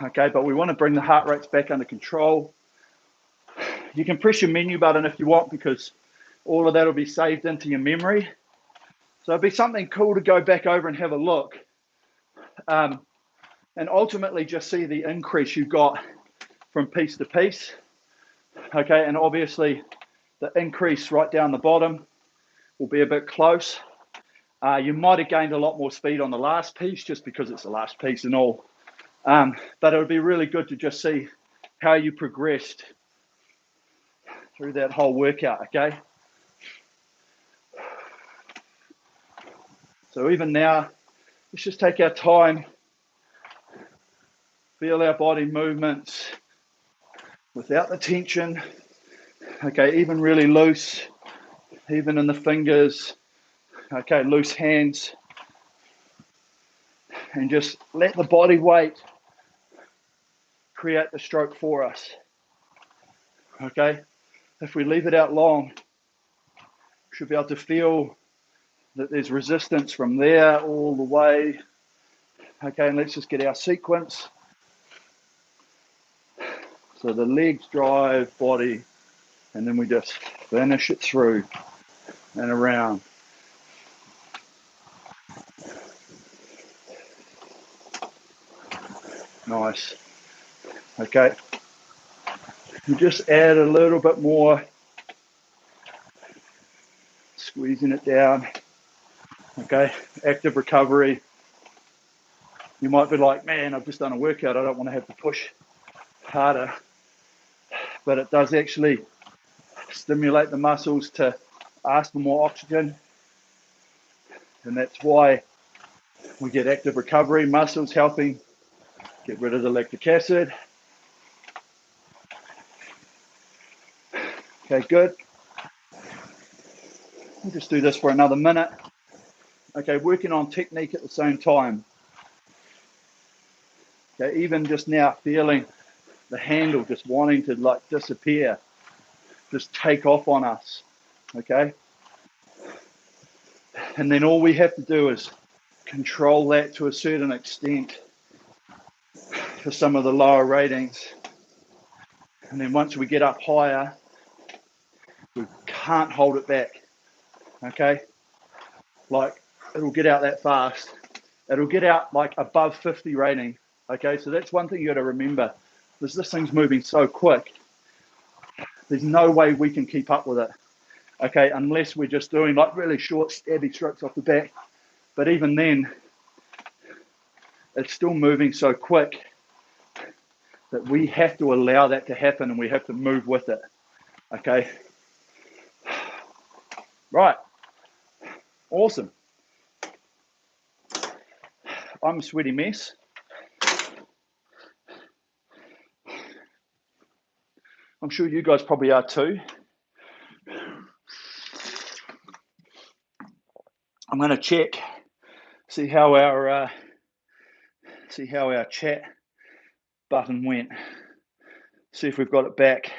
Okay, but we want to bring the heart rates back under control. You can press your menu button if you want, because all of that will be saved into your memory. So it'd be something cool to go back over and have a look. And ultimately just see the increase you got from piece to piece. Okay, and obviously the increase right down the bottom will be a bit close. You might have gained a lot more speed on the last piece just because it's the last piece and all. But it would be really good to just see how you progressed through that whole workout, okay? So even now, let's just take our time, feel our body movements without the tension, okay, even really loose, even in the fingers, okay, loose hands, and just let the body weight create the stroke for us, okay? If we leave it out long, we should be able to feel that there's resistance from there all the way. Okay, and let's just get our sequence. So the legs drive, body, and then we just finish it through and around. Nice. Okay. You just add a little bit more, squeezing it down. Okay. Active recovery. You might be like, man, I've just done a workout. I don't want to have to push harder. But it does actually stimulate the muscles to ask for more oxygen. And that's why we get active recovery, muscles helping get rid of the lactic acid. Okay, good. We'll just do this for another minute. Okay, working on technique at the same time. Okay, even just now feeling the handle just wanting to like disappear, just take off on us. Okay. And then all we have to do is control that to a certain extent for some of the lower ratings. And then once we get up higher, we can't hold it back. Okay. Like it'll get out that fast. It'll get out like above 50 rating. Okay. So that's one thing you got to remember, because this thing's moving so quick. There's no way we can keep up with it. Okay. Unless we're just doing like really short, stabby strokes off the back. But even then, it's still moving so quick that we have to allow that to happen and we have to move with it. Okay. Right. Awesome. I'm a sweaty mess. I'm sure you guys probably are too. I'm going to check, see how our chat button went. See if we've got it back.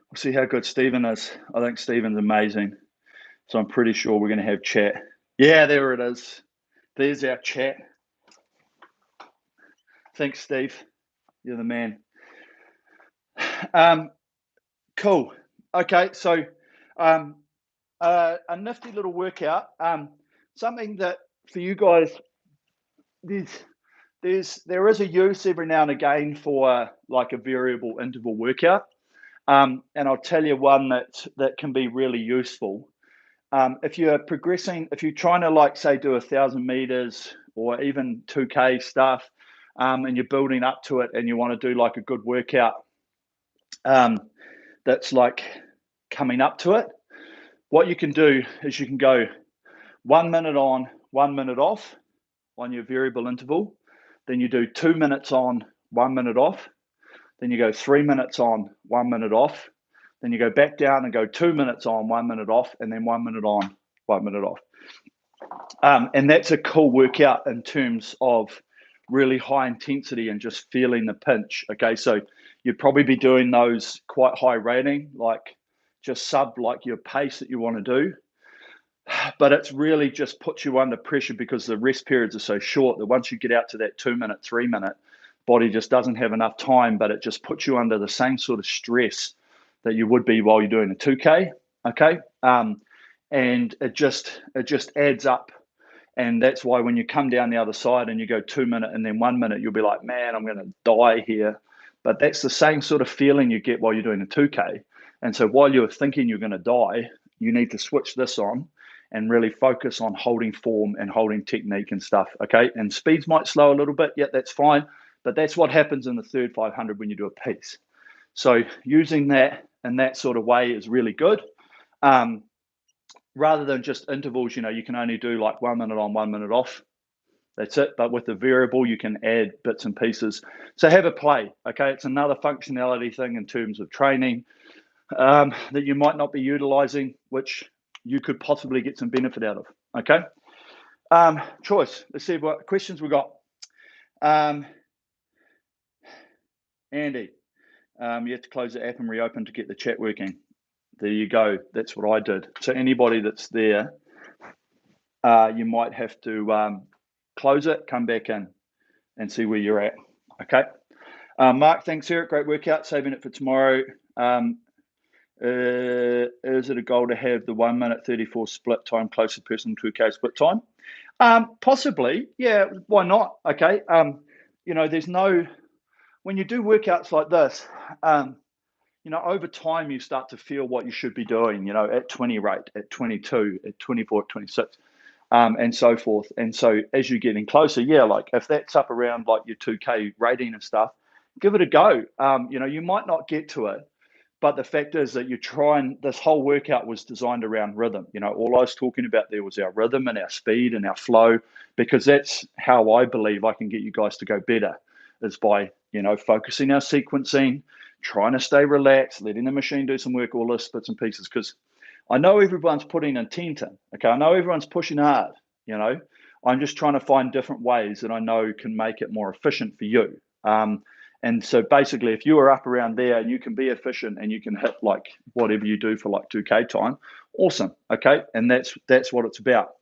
We'll see how good Stephen is. I think Stephen's amazing. So I'm pretty sure we're going to have chat. Yeah, there it is. There's our chat. Thanks, Steve. You're the man. Cool. Okay, so a nifty little workout. Something that for you guys, there is a use every now and again for like a variable interval workout. And I'll tell you one that can be really useful. If you're progressing, if you're trying to like say do 1,000 meters or even 2K stuff, and you're building up to it and you want to do like a good workout that's like coming up to it, what you can do is you can go 1 minute on, 1 minute off on your variable interval. Then you do 2 minutes on, 1 minute off. Then you go 3 minutes on, 1 minute off. Then you go back down and go 2 minutes on, 1 minute off, and then 1 minute on, 1 minute off. And that's a cool workout in terms of really high intensity and just feeling the pinch. Okay, so you'd probably be doing those quite high rating, like just sub like your pace that you want to do. But it's really just puts you under pressure because the rest periods are so short that once you get out to that 2 minute, 3 minute, body just doesn't have enough time, but it just puts you under the same sort of stress that you would be while you're doing a 2K. Okay. And it just adds up. And that's why when you come down the other side and you go 2 minute and then 1 minute, you'll be like, man, I'm going to die here. But that's the same sort of feeling you get while you're doing a 2K. And so while you're thinking you're going to die, you need to switch this on and really focus on holding form and holding technique and stuff. Okay. And speeds might slow a little bit. Yeah, that's fine. But that's what happens in the third 500 when you do a piece. So using that in that sort of way is really good. Rather than just intervals, you can only do like 1 minute on, 1 minute off. That's it. But with the variable, you can add bits and pieces. So have a play. Okay. It's another functionality thing in terms of training that you might not be utilizing, which you could possibly get some benefit out of. Okay. Choice. Let's see what questions we got. Andy, you have to close the app and reopen to get the chat working. There you go. That's what I did. So anybody that's there, you might have to close it, come back in and see where you're at. Okay. Mark, thanks, Eric. Great workout. Saving it for tomorrow. Is it a goal to have the 1 minute 34 split time closest person 2K split time? Possibly. Yeah. Why not? Okay. you know, when you do workouts like this, you know, over time you start to feel what you should be doing, you know, at 20 rate, at 22, at 24, at 26, and so forth. And so as you're getting closer, yeah, like if that's up around like your 2K rating and stuff, give it a go. You know, you might not get to it, but the fact is that you try, and this whole workout was designed around rhythm. You know, all I was talking about there was our rhythm and our speed and our flow, because that's how I believe I can get you guys to go better, is by, you know, focusing our sequencing, trying to stay relaxed, letting the machine do some work, all this bits and pieces. Because I know everyone's putting intent in. Okay, I know everyone's pushing hard. You know, I'm just trying to find different ways that I know can make it more efficient for you. And so basically, if you are up around there and you can be efficient and you can hit like whatever you do for like 2K time, awesome. Okay, and that's what it's about.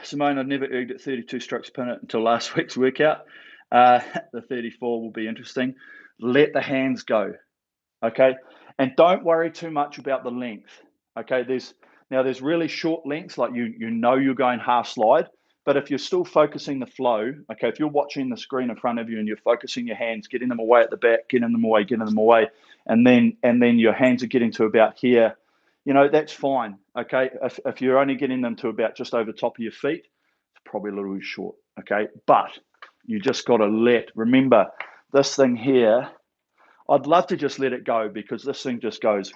Simone, I've never erged at 32 strokes per minute until last week's workout. The 34 will be interesting. Let the hands go. Okay, and don't worry too much about the length. Okay, there's really short lengths, like you know you're going half slide, but if you're still focusing the flow, okay, if you're watching the screen in front of you and you're focusing your hands, getting them away at the back, getting them away, and then your hands are getting to about here, you know, that's fine. Okay, if you're only getting them to about just over top of your feet, it's probably a little bit short. Okay, but you just got to remember this thing here. I'd love to just let it go, because this thing just goes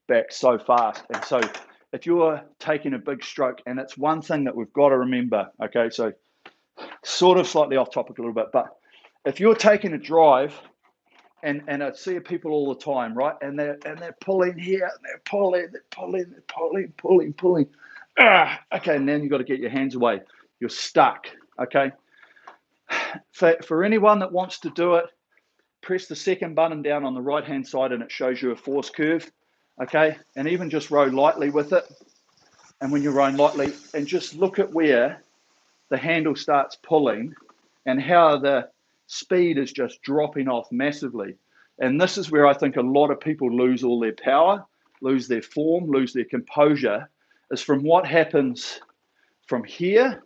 back so fast. And so if you're taking a big stroke, and it's one thing that we've got to remember, okay, so sort of slightly off topic a little bit, but if you're taking a drive, and I see people all the time, right, and they're pulling here, and they're pulling. Okay, and then you've got to get your hands away. You're stuck, okay? For anyone that wants to do it, press the second button down on the right hand side and it shows you a force curve. Okay, and even just row lightly with it. And when you're rowing lightly, and just look at where the handle starts pulling and how the speed is just dropping off massively. And this is where I think a lot of people lose all their power, lose their form, lose their composure, is from what happens from here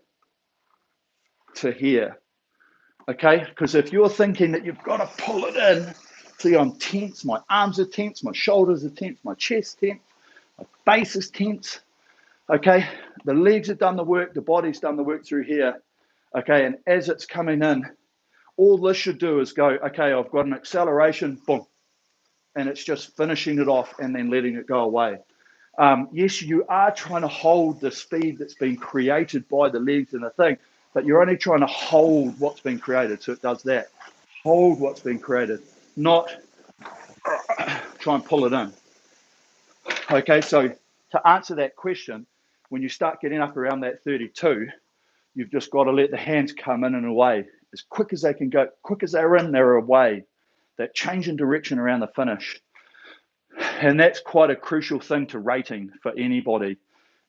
to here. Okay, because if you're thinking that you've got to pull it in, see, I'm tense, my arms are tense, my shoulders are tense, my chest tense, my base is tense. Okay, the legs have done the work, the body's done the work through here. Okay, and as it's coming in, all this should do is go, okay, I've got an acceleration, boom, and it's just finishing it off and then letting it go away. Yes, you are trying to hold the speed that's been created by the legs and the thing, but you're only trying to hold what's been created. So it does that. Hold what's been created, not try and pull it in. Okay, so to answer that question, when you start getting up around that 32, you've just got to let the hands come in and away as quick as they can go. Quick as they're in, they're away. That change in direction around the finish. And that's quite a crucial thing to rating for anybody,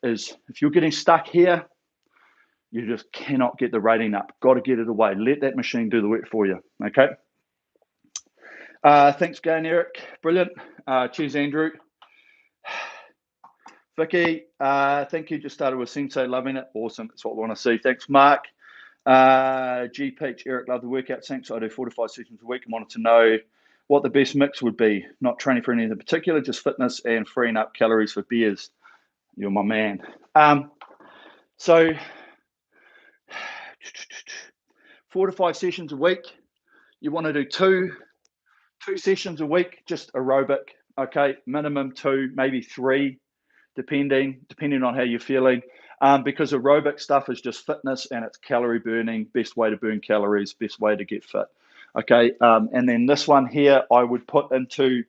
is if you're getting stuck here, you just cannot get the rating up. Got to get it away. Let that machine do the work for you. Okay. Thanks again, Eric. Brilliant. Cheers, Andrew. Vicky, thank you. Just started with Sensei. Loving it. Awesome. That's what we want to see. Thanks, Mark. G Peach, Eric, love the workout. Thanks. I do 4 to 5 sessions a week and wanted to know what the best mix would be. Not training for anything in particular, just fitness and freeing up calories for beers. You're my man. So 4 to 5 sessions a week. You want to do two sessions a week, just aerobic. Okay, minimum 2, maybe 3, depending on how you're feeling. Because aerobic stuff is just fitness and it's calorie burning. Best way to burn calories, best way to get fit. Okay, and then this one here, I would put into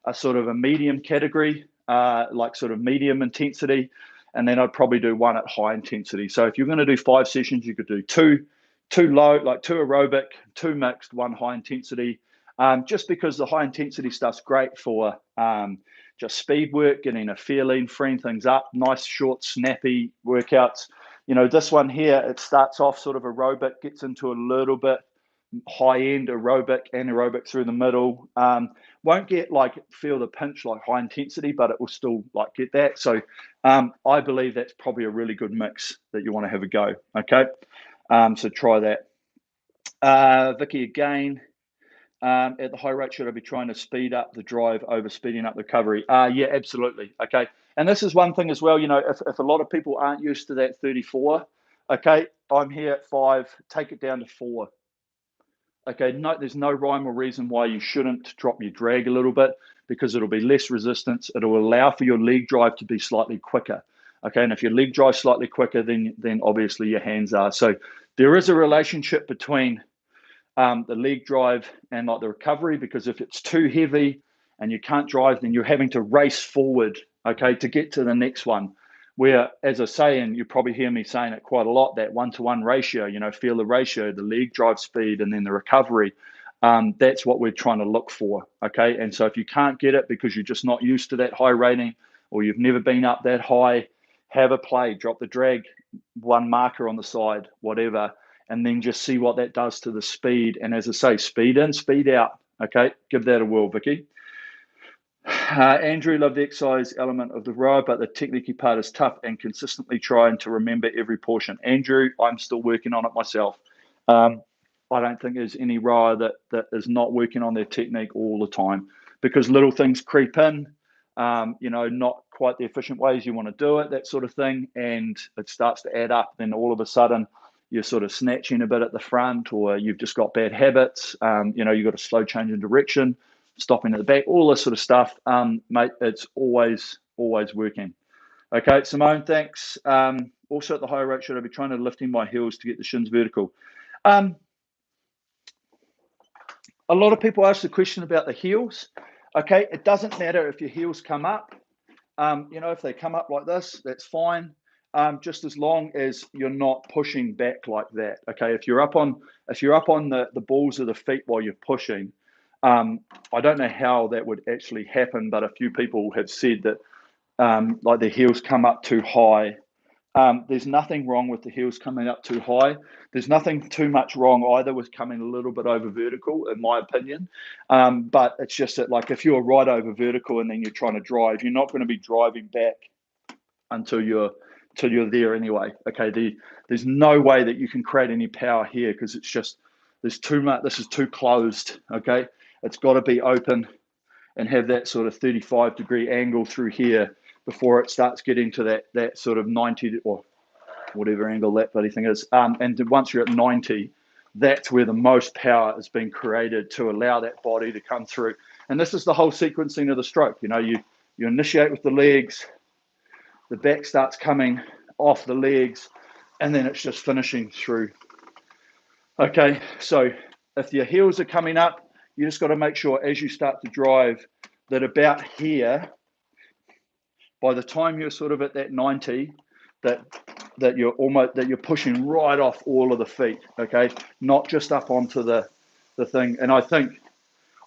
a sort of a medium category, like sort of medium intensity, and then I'd probably do one at high intensity. So if you're going to do 5 sessions, you could do two low, like 2 aerobic, 2 mixed, 1 high intensity. Just because the high intensity stuff's great for just speed work, getting a feeling, freeing things up, nice, short, snappy workouts. You know, this one here, it starts off sort of aerobic, gets into a little bit high-end aerobic, anaerobic through the middle. Won't get feel the pinch like high intensity, but it will still get that. So I believe that's probably a really good mix that you want to have a go. Okay, so try that. Vicky again. At the high rate, should I be trying to speed up the drive over speeding up the recovery? Yeah, absolutely. Okay. And this is one thing as well, if a lot of people aren't used to that 34, okay, I'm here at 5, take it down to 4. Okay, no, there's no rhyme or reason why you shouldn't drop your drag a little bit, because it'll be less resistance. It'll allow for your leg drive to be slightly quicker. Okay, and if your leg drive slightly quicker, then obviously your hands are. So there is a relationship between the leg drive and like the recovery, because if it's too heavy and you can't drive, then you're having to race forward, okay, to get to the next one. Where, as I say, and you probably hear me saying it quite a lot, that 1-to-1 ratio, feel the ratio, the leg drive speed, and then the recovery. That's what we're trying to look for, okay? And so if you can't get it because you're just not used to that high rating, or you've never been up that high, have a play, drop the drag, one marker on the side, whatever, and then just see what that does to the speed. And as I say, speed in, speed out. Okay, give that a whirl, Vicky. Andrew, love the exercise element of the row, but the technique part is tough, and consistently trying to remember every portion. Andrew, I'm still working on it myself. I don't think there's any rower that is not working on their technique all the time, because little things creep in, not quite the efficient ways you want to do it, that sort of thing, and it starts to add up. Then all of a sudden, you're sort of snatching a bit at the front, or you've just got bad habits. You've got a slow change in direction, stopping at the back, all this sort of stuff, mate. It's always working. Okay, Simone, thanks. Also, at the higher rate, should I be trying to lifting my heels to get the shins vertical? A lot of people ask the question about the heels. Okay, it doesn't matter if your heels come up. If they come up like this, that's fine. Just as long as you're not pushing back like that. Okay, if you're up on the balls of the feet while you're pushing, I don't know how that would actually happen, but a few people have said that like their heels come up too high. There's nothing wrong with the heels coming up too high. There's nothing too much wrong either with coming a little bit over vertical, in my opinion. But it's just that, like, if you're right over vertical and then you're trying to drive, you're not going to be driving back until you're there anyway. Okay, there's no way that you can create any power here, because it's just, there's too much. This is too closed. Okay, it's got to be open and have that sort of 35-degree angle through here before it starts getting to that sort of 90 or whatever angle that bloody thing is. And once you're at 90, that's where the most power is being created to allow that body to come through. And this is the whole sequencing of the stroke. You initiate with the legs, the back starts coming off the legs, and then it's just finishing through. Okay, so if your heels are coming up, you just got to make sure as you start to drive that about here, by the time you're sort of at that 90, that you're pushing right off all of the feet. Okay, not just up onto the thing. And I think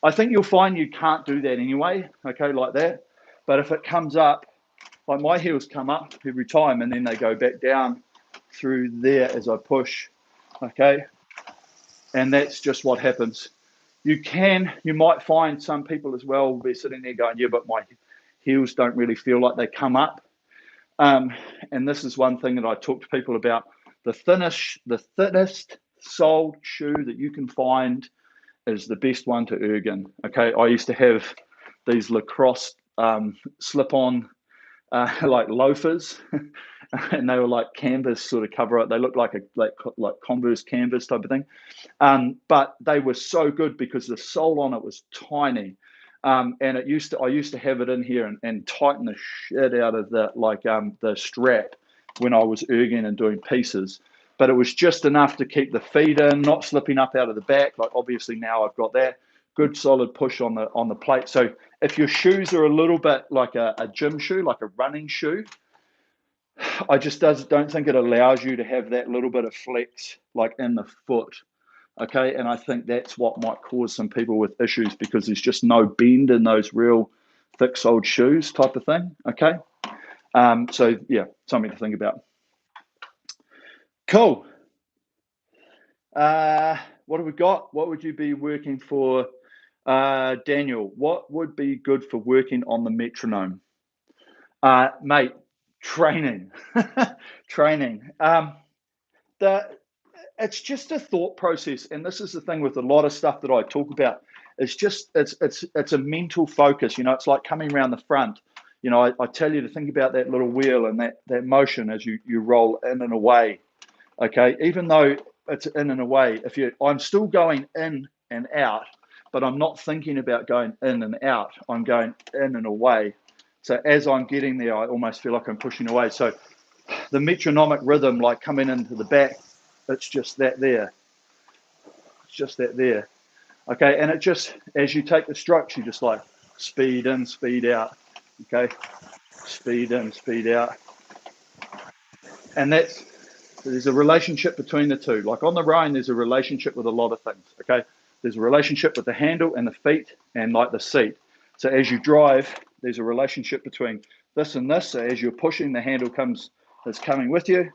you'll find you can't do that anyway. Okay, like that. But if it comes up, like my heels come up every time, and then they go back down through there as I push. Okay, and that's just what happens. You might find some people as well will be sitting there going, yeah, but my heels don't really feel like they come up. And this is one thing that I talk to people about. The thinnest soled shoe that you can find is the best one to erg in. Okay, I used to have these lacrosse slip-on like loafers, and they were like canvas sort of cover up. They looked like Converse canvas type of thing, but they were so good because the sole on it was tiny, and I used to have it in here and tighten the shit out of the strap when I was erging and doing pieces. But it was just enough to keep the feet in, not slipping up out of the back. Like, obviously now I've got that good solid push on the plate. So if your shoes are a little bit like a gym shoe, like a running shoe, I just don't think it allows you to have that little bit of flex like in the foot. Okay, and I think that's what might cause some people with issues, because there's just no bend in those real thick-soled shoes type of thing. Okay, so yeah, something to think about. Cool. What have we got? What would you be working for, Daniel? What would be good for working on the metronome? Mate, training. Training. it's just a thought process, and this is the thing with a lot of stuff that I talk about. It's a mental focus. It's like coming around the front. I tell you to think about that little wheel and that motion as you roll in and away. Okay, even though it's in and away, I'm still going in and out, but I'm not thinking about going in and out. I'm going in and away. So as I'm getting there, I almost feel like I'm pushing away. So the metronomic rhythm, like coming into the back, it's just that there. It's just that there. Okay, and it just, as you take the strokes, you just like speed in, speed out. Okay, speed in, speed out. And there's a relationship between the two. Like on the rowing, there's a relationship with a lot of things. Okay, there's a relationship with the handle and the feet and like the seat. So as you drive, there's a relationship between this and this. So as you're pushing, the handle is coming with you.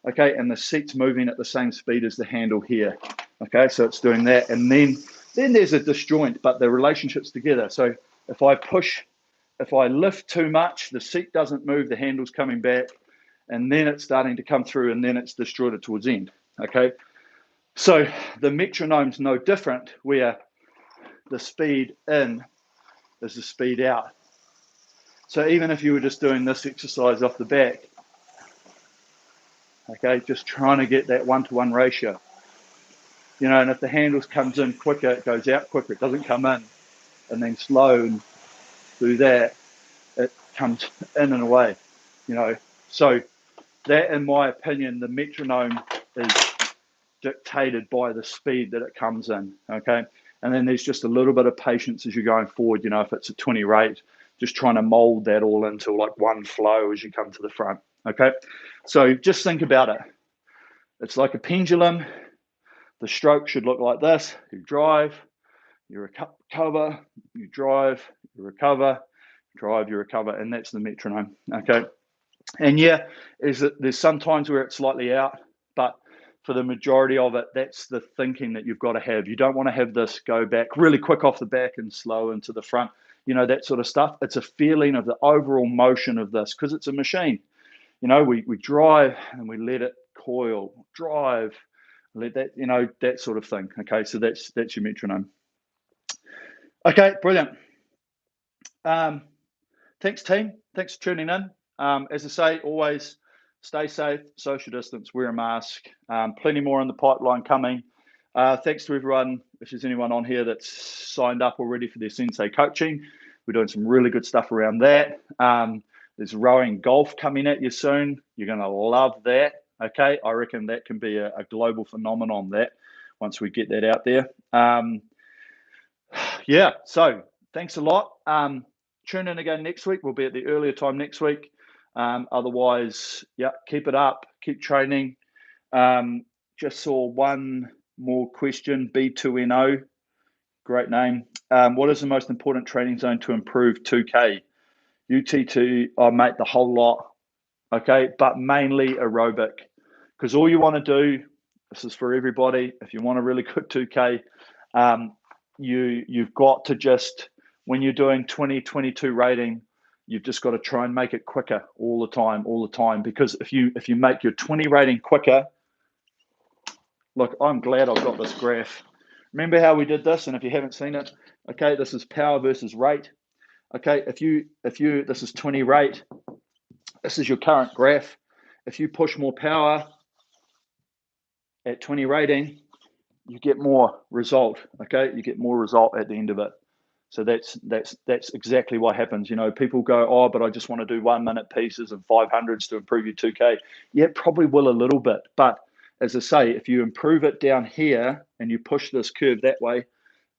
Okay, and the seat's moving at the same speed as the handle here. Okay, so it's doing that, and then there's a disjoint, but the relationship's together. So if I lift too much, the seat doesn't move, the handle's coming back, and then it's starting to come through, and then it's disjointed towards the end. Okay, so the metronome's no different, where the speed in is the speed out. So even if you were just doing this exercise off the back, okay, just trying to get that 1-to-1 ratio. And if the handles comes in quicker, it goes out quicker. It doesn't come in and then slow and do that. It comes in and away, So that, in my opinion, the metronome is dictated by the speed that it comes in, okay? And then there's just a little bit of patience as you're going forward. If it's a 20 rate, just trying to mold that all into like one flow as you come to the front, okay? So just think about it. It's like a pendulum. The stroke should look like this. You drive, you recover, you drive, you recover, drive, you recover, and that's the metronome, okay? And yeah, there's some times where it's slightly out, but for the majority of it, that's the thinking that you've got to have. You don't want to have this go back really quick off the back and slow into the front, that sort of stuff. It's a feeling of the overall motion of this, because it's a machine. We drive and we let it coil, drive, let that, that sort of thing. Okay, so that's your metronome. Okay, brilliant. Thanks, team. Thanks for tuning in. As I say, always stay safe, social distance, wear a mask. Plenty more in the pipeline coming. Thanks to everyone. If there's anyone on here that's signed up already for their sensei coaching, we're doing some really good stuff around that. There's rowing golf coming at you soon. You're going to love that. Okay, I reckon that can be a global phenomenon, that once we get that out there. Yeah, so thanks a lot. Tune in again next week. We'll be at the earlier time next week. Otherwise, yeah, keep it up, keep training. Just saw one more question, B2NO, great name. What is the most important training zone to improve 2K? UT2, mate, the whole lot, okay, but mainly aerobic, because all you want to do, this is for everybody, if you want a really good 2K, you've got to just, when you're doing 20, 22 rating, you've just got to try and make it quicker all the time, because if you make your 20 rating quicker, look, I'm glad I've got this graph. Remember how we did this? And if you haven't seen it, okay, this is power versus rate. Okay, if you this is 20 rate, this is your current graph. If you push more power at 20 rating, you get more result. Okay, you get more result at the end of it. So that's exactly what happens. People go, oh, but I just want to do 1 minute pieces and 500s to improve your 2K. Yeah, probably will a little bit, but as I say, if you improve it down here and you push this curve that way,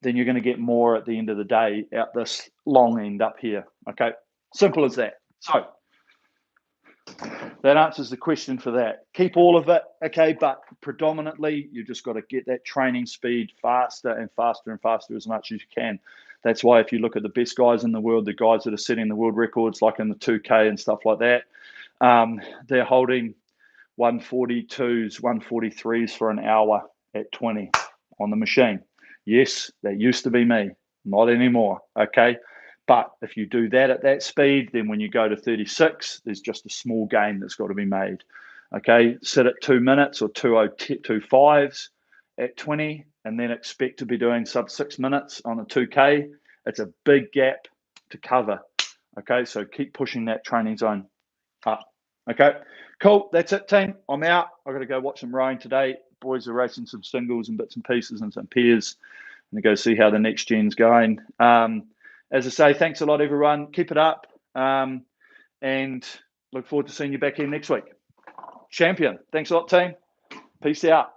then you're going to get more at the end of the day out this long end up here. Okay, simple as that. So that answers the question for that. Keep all of it, okay, but predominantly you just got to get that training speed faster and faster and faster as much as you can. That's why if you look at the best guys in the world, the guys that are setting the world records, like in the 2K and stuff like that, they're holding 142s, 143s for an hour at 20 on the machine. Yes, that used to be me, not anymore, okay? But if you do that at that speed, then when you go to 36, there's just a small gain that's got to be made. Okay, sit at 2 minutes or 2:05s at 20, and then expect to be doing sub 6 minutes on a 2K. It's a big gap to cover. Okay, so keep pushing that training zone up. Okay, cool. That's it, team. I'm out. I've got to go watch some rowing today. Boys are racing some singles and bits and pieces and some pairs. I'm going to go see how the next gen's going. As I say, thanks a lot, everyone. Keep it up. And look forward to seeing you back here next week. Champion. Thanks a lot, team. Peace out.